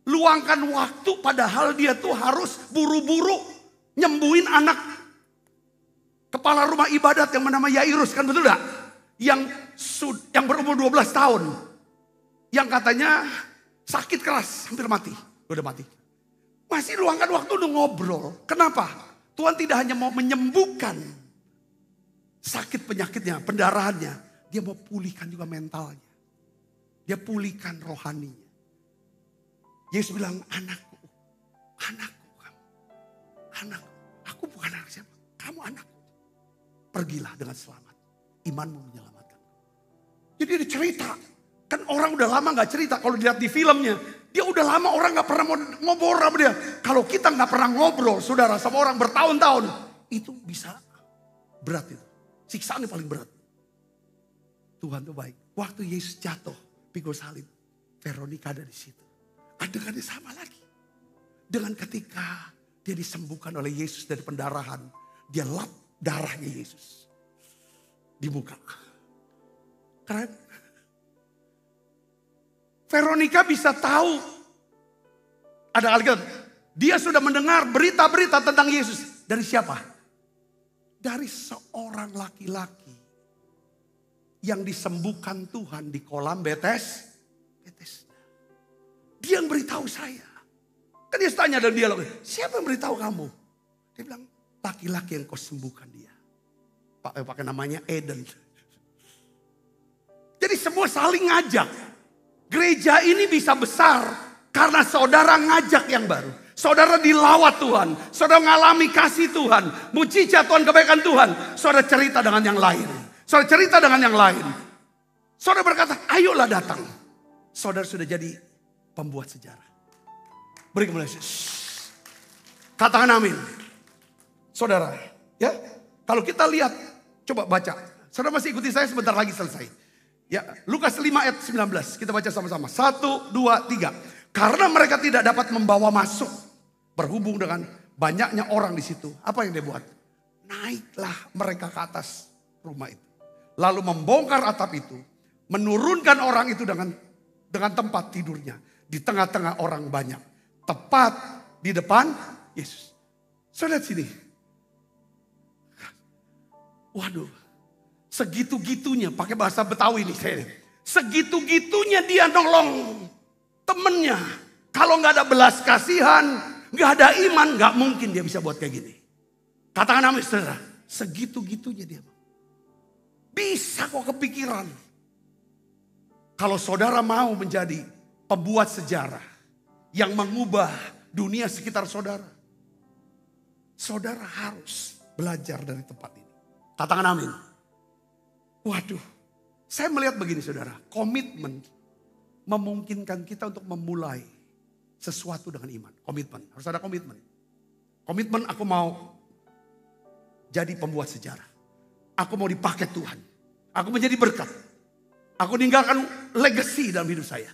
luangkan waktu padahal dia tuh harus buru-buru nyembuhin anak kepala rumah ibadat yang bernama Yairus, kan betul gak? Yang berumur 12 tahun. Yang katanya sakit keras, hampir mati. Udah mati. Masih luangkan waktu untuk ngobrol. Kenapa? Tuhan tidak hanya mau menyembuhkan sakit penyakitnya, pendarahannya. Dia mau pulihkan juga mentalnya. Dia pulihkan rohaninya. Yesus bilang, anakku kamu. Anakku, aku bukan anak siapa, kamu anakku. Pergilah dengan selamat, imanmu menyelamatkan. Jadi dia cerita, kan orang udah lama gak cerita. Kalau dilihat di filmnya, dia udah lama orang gak pernah ngobrol sama dia. Kalau kita gak pernah ngobrol, saudara, sama orang bertahun-tahun, itu bisa berat itu. Siksaan yang paling berat. Tuhan tuh baik. Waktu Yesus jatuh, pikul salib, Veronica ada di situ. Adegannya sama lagi. Dengan ketika dia disembuhkan oleh Yesus dari pendarahan, dia lap darahnya Yesus di muka. Keren. Veronica bisa tahu. Ada Alkitab. Dia sudah mendengar berita-berita tentang Yesus. Dari siapa? Dari seorang laki-laki yang disembuhkan Tuhan di kolam Bethesda. Dia yang beritahu saya. Kan dia tanya dalam dialog, siapa yang beritahu kamu? Dia bilang, laki-laki yang kau sembuhkan dia. Pakai namanya Eden. Jadi semua saling ngajak. Gereja ini bisa besar karena saudara ngajak yang baru. Saudara dilawat Tuhan. Saudara mengalami kasih Tuhan. Mujizat Tuhan, kebaikan Tuhan. Saudara cerita dengan yang lain. Saudara cerita dengan yang lain. Saudara berkata, ayolah datang. Saudara sudah jadi pembuat sejarah. Beri kemuliaan Yesus. Katakan amin. Saudara, ya. Kalau kita lihat, coba baca. Saudara masih ikuti saya, sebentar lagi selesai. Ya, Lukas 5 ayat 19. Kita baca sama-sama. 1, 2, 3. Karena mereka tidak dapat membawa masuk. Berhubung dengan banyaknya orang di situ. Apa yang dia buat? Naiklah mereka ke atas rumah itu. Lalu membongkar atap itu. Menurunkan orang itu dengan tempat tidurnya. Di tengah-tengah orang banyak. Tepat di depan Yesus. Saudara sini. Waduh. Segitu-gitunya. Pakai bahasa Betawi nih saya. Segitu-gitunya dia nolong temennya. Kalau gak ada belas kasihan. Gak ada iman. Gak mungkin dia bisa buat kayak gini. Katakan amin saudara. Segitu-gitunya dia. Bisa kok kepikiran. Kalau saudara mau menjadi pembuat sejarah yang mengubah dunia sekitar saudara. Saudara harus belajar dari tempat ini. Katakan amin. Waduh, saya melihat begini saudara. Komitmen memungkinkan kita untuk memulai sesuatu dengan iman. Komitmen, harus ada komitmen. Komitmen aku mau jadi pembuat sejarah. Aku mau dipakai Tuhan. Aku menjadi berkat. Aku meninggalkan legacy dalam hidup saya.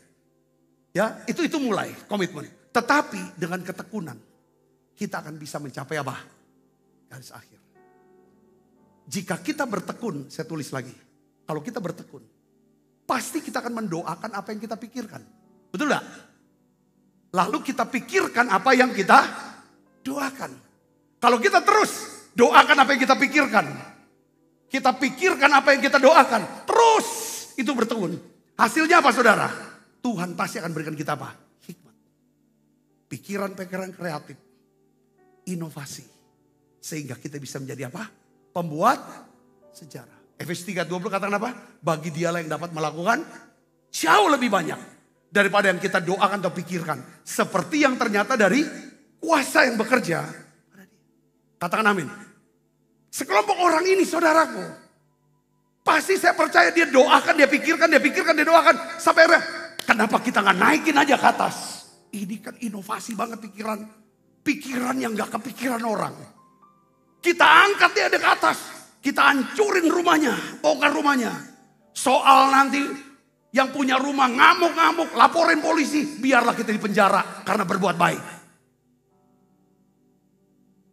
Ya, itu mulai komitmen. Tetapi dengan ketekunan kita akan bisa mencapai apa? Garis akhir. Jika kita bertekun, saya tulis lagi. Kalau kita bertekun, pasti kita akan mendoakan apa yang kita pikirkan. Betul gak? Lalu kita pikirkan apa yang kita doakan. Kalau kita terus doakan apa yang kita pikirkan. Kita pikirkan apa yang kita doakan. Terus itu bertekun. Hasilnya apa saudara? Tuhan pasti akan berikan kita apa? Hikmat. Pikiran-pikiran kreatif. Inovasi. Sehingga kita bisa menjadi apa? Pembuat sejarah. Efesus 3:20 katakan apa? Bagi dialah yang dapat melakukan jauh lebih banyak daripada yang kita doakan atau pikirkan. Seperti yang ternyata dari kuasa yang bekerja. Katakan amin. Sekelompok orang ini saudaraku, pasti saya percaya dia doakan, dia pikirkan, dia doakan. Sampai akhirnya, kenapa kita nggak naikin aja ke atas? Ini kan inovasi banget pikiran. Pikiran yang gak kepikiran orang. Kita angkat dia ke atas. Kita hancurin rumahnya, bongkar rumahnya. Soal nanti yang punya rumah ngamuk-ngamuk, laporin polisi. Biarlah kita di penjara karena berbuat baik.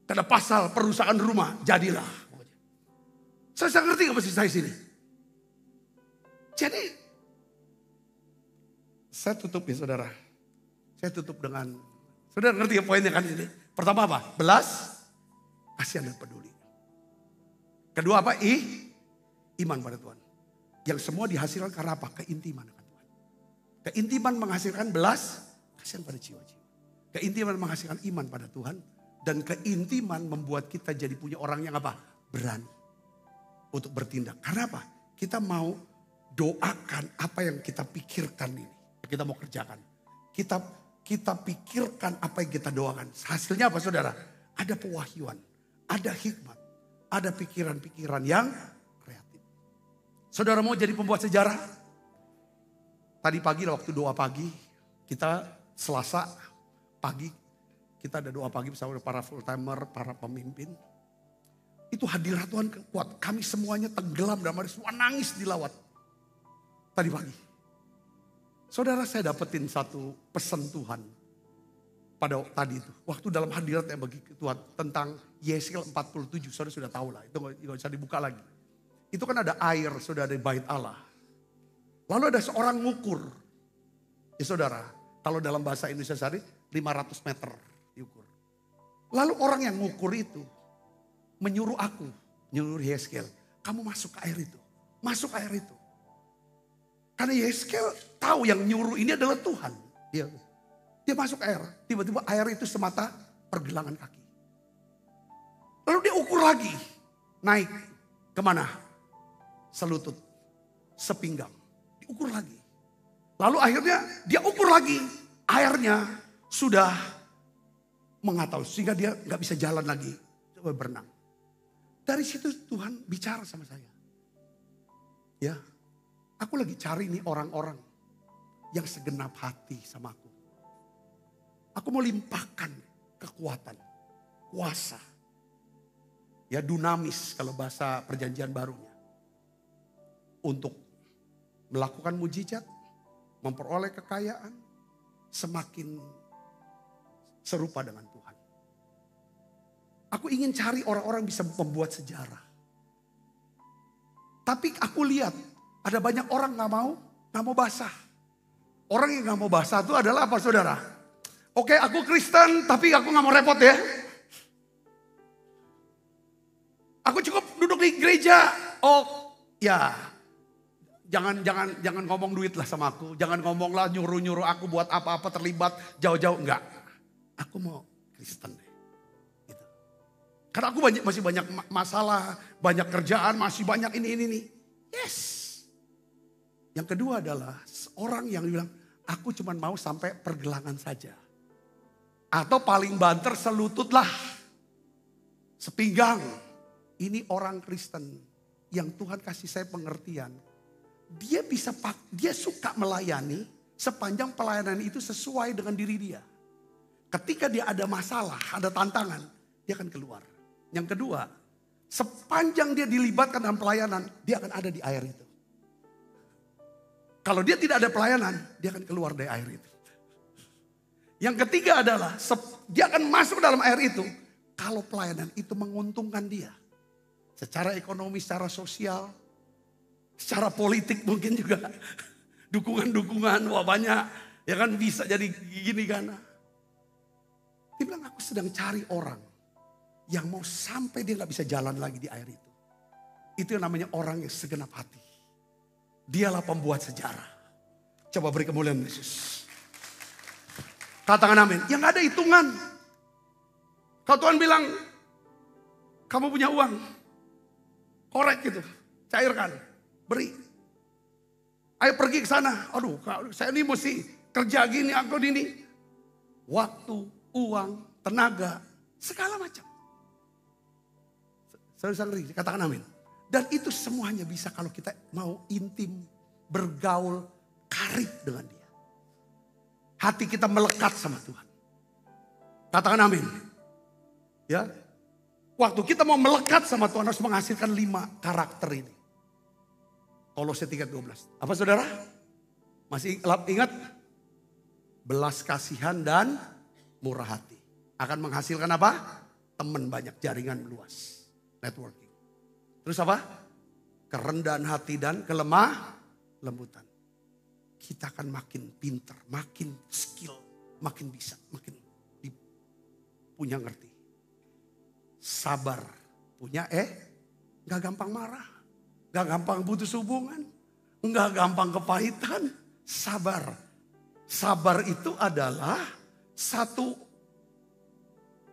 Karena pasal perusahaan rumah, jadilah. Saya ngerti gak maksud saya sini? Jadi, saya tutup ya saudara. Saya tutup dengan, saudara ngerti ya poinnya kan ini? Pertama apa? Belas, kasihan dan peduli. Kedua apa? Iman pada Tuhan. Yang semua dihasilkan karena apa? Keintiman dengan Tuhan. Keintiman menghasilkan belas, kasihan pada jiwa-jiwa. Keintiman menghasilkan iman pada Tuhan. Dan keintiman membuat kita jadi punya orang yang apa? Berani. Untuk bertindak. Karena apa? Kita mau doakan apa yang kita pikirkan ini. Kita mau kerjakan. Kita pikirkan apa yang kita doakan. Hasilnya apa saudara? Ada pewahyuan. Ada hikmat. Ada pikiran-pikiran yang kreatif. Saudara mau jadi pembuat sejarah? Tadi pagi waktu doa pagi. Kita Selasa pagi. Kita ada doa pagi bersama para full timer, para pemimpin. Itu hadirat Tuhan kuat. Kami semuanya tenggelam dalam semua nangis di lawat. Tadi pagi. Saudara saya dapetin satu pesan Tuhan. Pada tadi itu. Waktu dalam hadirat yang bagi Tuhan. Tentang Yesaya 47. Saudara sudah tahu lah. Itu gak bisa dibuka lagi. Itu kan ada air. Sudah ada bait Allah. Lalu ada seorang ngukur. Ya saudara. Kalau dalam bahasa Indonesia sehari 500 meter diukur. Lalu orang yang ngukur itu. Menyuruh aku. Menyuruh Yesaya. Kamu masuk ke air itu. Masuk ke air itu. Karena Yesaya tahu yang nyuruh ini adalah Tuhan. Dia masuk air. Tiba-tiba air itu semata pergelangan kaki. Lalu dia ukur lagi. Naik. Kemana? Selutut. Sepinggang. Diukur lagi. Lalu akhirnya dia ukur lagi. Airnya sudah mengatau. Sehingga dia gak bisa jalan lagi. Coba berenang. Dari situ Tuhan bicara sama saya. Ya. Aku lagi cari nih orang-orang yang segenap hati sama aku. Aku mau limpahkan kekuatan, kuasa. Ya dunamis kalau bahasa perjanjian barunya. Untuk melakukan mujizat, memperoleh kekayaan, semakin serupa dengan Tuhan. Aku ingin cari orang-orang bisa membuat sejarah. Tapi aku lihat ada banyak orang gak mau basah. Orang yang gak mau basah itu adalah apa saudara? Oke aku Kristen tapi aku gak mau repot ya. Aku cukup duduk di gereja. Oh ya. Jangan ngomong duit lah sama aku. Jangan ngomong lah nyuruh aku buat apa-apa terlibat jauh-jauh. Enggak. Aku mau Kristen deh. Gitu. Karena aku masih banyak masalah. Banyak kerjaan. Masih banyak ini. Yes. Yang kedua adalah orang yang bilang, aku cuma mau sampai pergelangan saja. Atau paling banter selutut lah. Sepinggang. Ini orang Kristen yang Tuhan kasih saya pengertian. Dia suka melayani sepanjang pelayanan itu sesuai dengan diri dia. Ketika dia ada masalah, ada tantangan, dia akan keluar. Yang kedua, sepanjang dia dilibatkan dalam pelayanan, dia akan ada di air itu. Kalau dia tidak ada pelayanan, dia akan keluar dari air itu. Yang ketiga adalah, dia akan masuk dalam air itu. Kalau pelayanan itu menguntungkan dia. Secara ekonomi, secara sosial, secara politik mungkin juga. Dukungan-dukungan, wah banyak. Ya kan bisa jadi gini kan. Dia bilang aku sedang cari orang. Yang mau sampai dia gak bisa jalan lagi di air itu. Itu yang namanya orang yang segenap hati. Dialah pembuat sejarah. Coba beri kemuliaan Yesus. Katakan amin. Yang ada hitungan. Kalau Tuhan bilang, kamu punya uang. Korek gitu. Cairkan. Beri. Ayo pergi ke sana. Aduh, saya ini mesti kerja gini, aku ini. Waktu, uang, tenaga, segala macam. Saudara ngeri, katakan amin. Dan itu semuanya bisa kalau kita mau intim, bergaul, karib dengan dia. Hati kita melekat sama Tuhan. Katakan amin. Ya, waktu kita mau melekat sama Tuhan harus menghasilkan 5 karakter ini. Kolose 3:12. Apa saudara? Masih ingat? Belas kasihan dan murah hati. Akan menghasilkan apa? Teman banyak, jaringan luas. Networking. Terus apa? Kerendahan hati dan kelemah lembutan. Kita akan makin pinter, makin skill, makin bisa, makin punya ngerti. Sabar, punya gak gampang marah, gak gampang putus hubungan, gak gampang kepahitan. Sabar, sabar itu adalah satu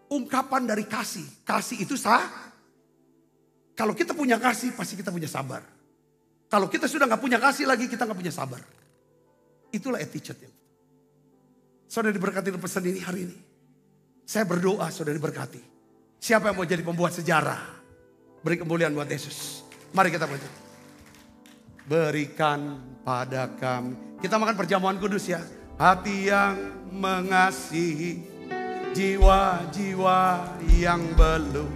ungkapan dari kasih. Kasih itu kalau kita punya kasih pasti kita punya sabar. Kalau kita sudah gak punya kasih lagi kita gak punya sabar. Itulah attitude-nya. Saudara diberkati dengan pesan ini hari ini. Saya berdoa saudara diberkati. Siapa yang mau jadi pembuat sejarah? Beri kemuliaan buat Yesus. Mari kita baca. Berikan pada kami. Kita makan perjamuan kudus ya. Hati yang mengasihi. Jiwa-jiwa yang belum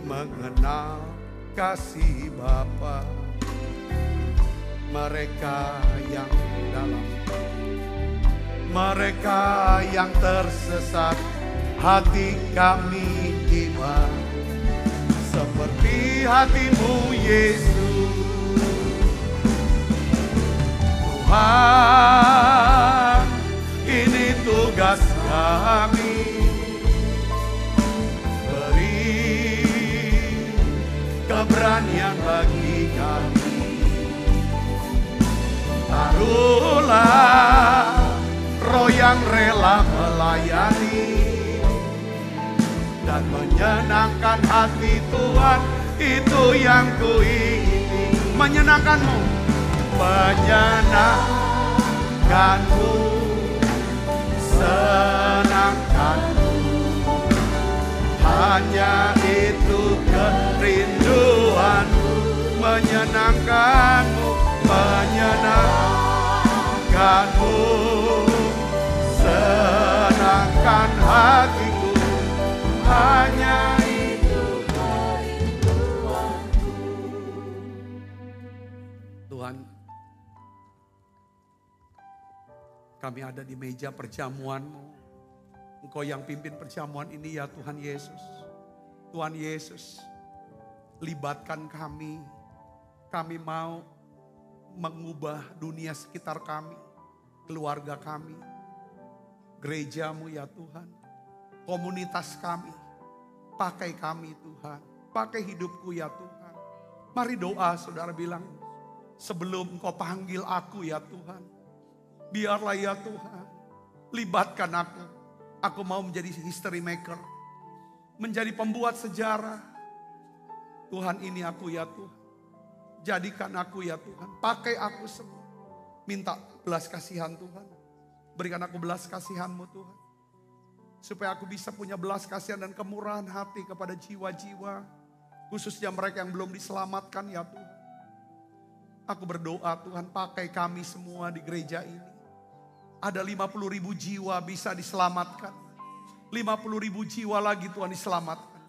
mengenal kasih Bapa. Mereka yang dalam, mereka yang tersesat, hati kami tiba seperti hatimu Yesus. Tuhan, ini tugas kami, beri keberanian bagi kami. Taruhlah roh yang rela melayani dan menyenangkan hati Tuhan, itu yang kuingini. Menyenangkanmu, menyenangkanmu, senangkanmu, hanya itu kerinduanmu. Menyenangkanmu, menyenangkanmu, senangkan hatiku, hanya itu kerinduanku. Tuhan, kami ada di meja perjamuan-Mu. Engkau yang pimpin perjamuan ini ya Tuhan Yesus. Tuhan Yesus, libatkan kami. Kami mau mengubah dunia sekitar kami, keluarga kami, gereja-Mu ya Tuhan, komunitas kami. Pakai kami Tuhan, pakai hidupku ya Tuhan. Mari doa saudara bilang, sebelum Engkau panggil aku ya Tuhan, biarlah ya Tuhan, libatkan aku. Aku mau menjadi history maker, menjadi pembuat sejarah. Tuhan, ini aku ya Tuhan. Jadikan aku ya Tuhan, pakai aku semua. Minta belas kasihan Tuhan. Berikan aku belas kasihan-Mu Tuhan. Supaya aku bisa punya belas kasihan dan kemurahan hati kepada jiwa-jiwa. Khususnya mereka yang belum diselamatkan ya Tuhan. Aku berdoa Tuhan, pakai kami semua di gereja ini. Ada 50.000 jiwa bisa diselamatkan. 50.000 jiwa lagi Tuhan diselamatkan.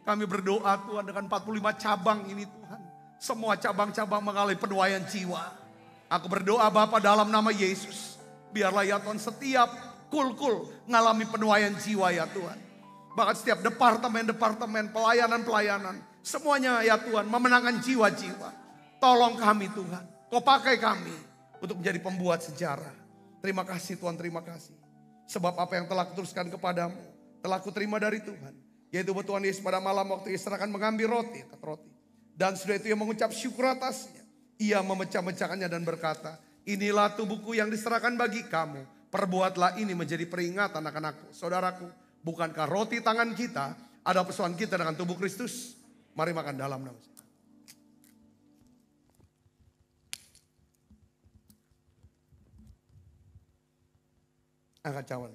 Kami berdoa Tuhan dengan 45 cabang ini Tuhan. Semua cabang-cabang mengalami penuaian jiwa. Aku berdoa Bapa dalam nama Yesus. Biarlah ya Tuhan setiap kul-kul mengalami penuaian jiwa ya Tuhan. Bahkan setiap departemen-departemen, pelayanan-pelayanan. Semuanya ya Tuhan memenangkan jiwa-jiwa. Tolong kami Tuhan. Kau pakai kami untuk menjadi pembuat sejarah. Terima kasih Tuhan, terima kasih. Sebab apa yang telah kuteruskan kepadamu telah kuterima dari Tuhan. Yaitu Tuhan Yesus pada malam waktu Yesus akan mengambil roti. Dan sudah itu ia mengucap syukur atasnya. Ia memecah-mecahkannya dan berkata, inilah tubuhku yang diserahkan bagi kamu. Perbuatlah ini menjadi peringatan anak-anakku. Saudaraku, bukankah roti tangan kita ada persoalan kita dengan tubuh Kristus? Mari makan dalam nama. Angkat cawan.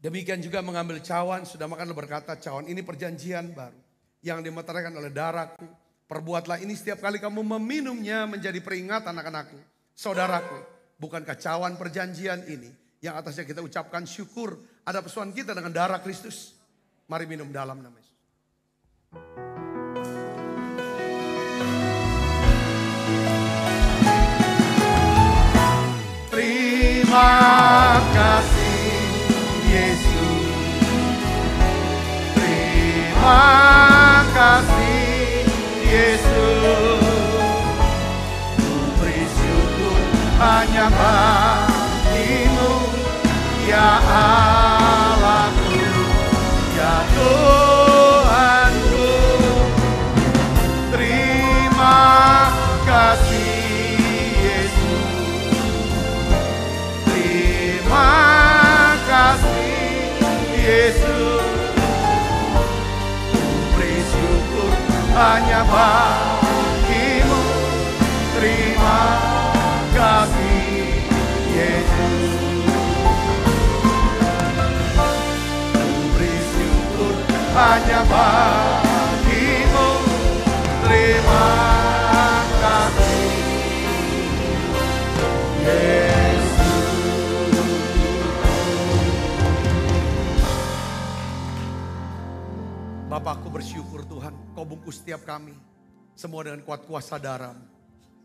Demikian juga mengambil cawan, sudah makan berkata, cawan ini perjanjian baru yang dimeteraikan oleh darahku. Perbuatlah ini setiap kali kamu meminumnya menjadi peringatan akan aku. Saudaraku, bukankah cawan perjanjian ini yang atasnya kita ucapkan syukur ada persoalan kita dengan darah Kristus. Mari minum dalam nama Yesus. Terima kasih Yesus. Terima kasih Yesus. Ku beri syukur hanya bagimu, ya Allahku, ya Tuhanku. Terima kasih Yesus. Terima kasih Yesus. Ku beri syukur hanya bagimu. Terima kasih Yesus. Ku beri syukur hanya bagimu. Terima kasih Yesus. Bapakku bersyukur Tuhan, Kau bungkus setiap kami semua dengan kuat kuasa darah-Mu.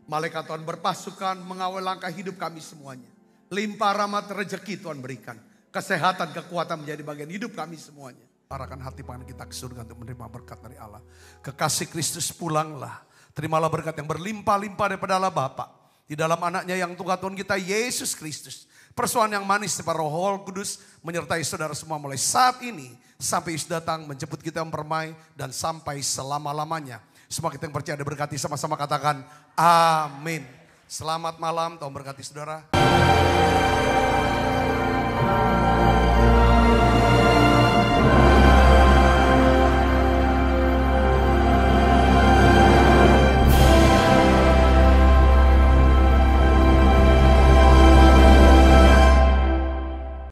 Malaikat Tuhan berpasukan mengawal langkah hidup kami semuanya. Limpah rahmat rezeki Tuhan berikan. Kesehatan, kekuatan menjadi bagian hidup kami semuanya. Arahkan hati pangan kita ke surga untuk menerima berkat dari Allah. Kekasih Kristus pulanglah. Terimalah berkat yang berlimpah-limpah daripada Allah Bapa. Di dalam anaknya yang Tuhan kita Yesus Kristus. Persoalan yang manis daripada Roh Kudus menyertai saudara semua mulai saat ini. Sampai Yesus datang menjemput kita mempermai dan sampai selama-lamanya. Semua kita yang percaya diberkati sama-sama katakan amin. Selamat malam, Tuhan berkati saudara.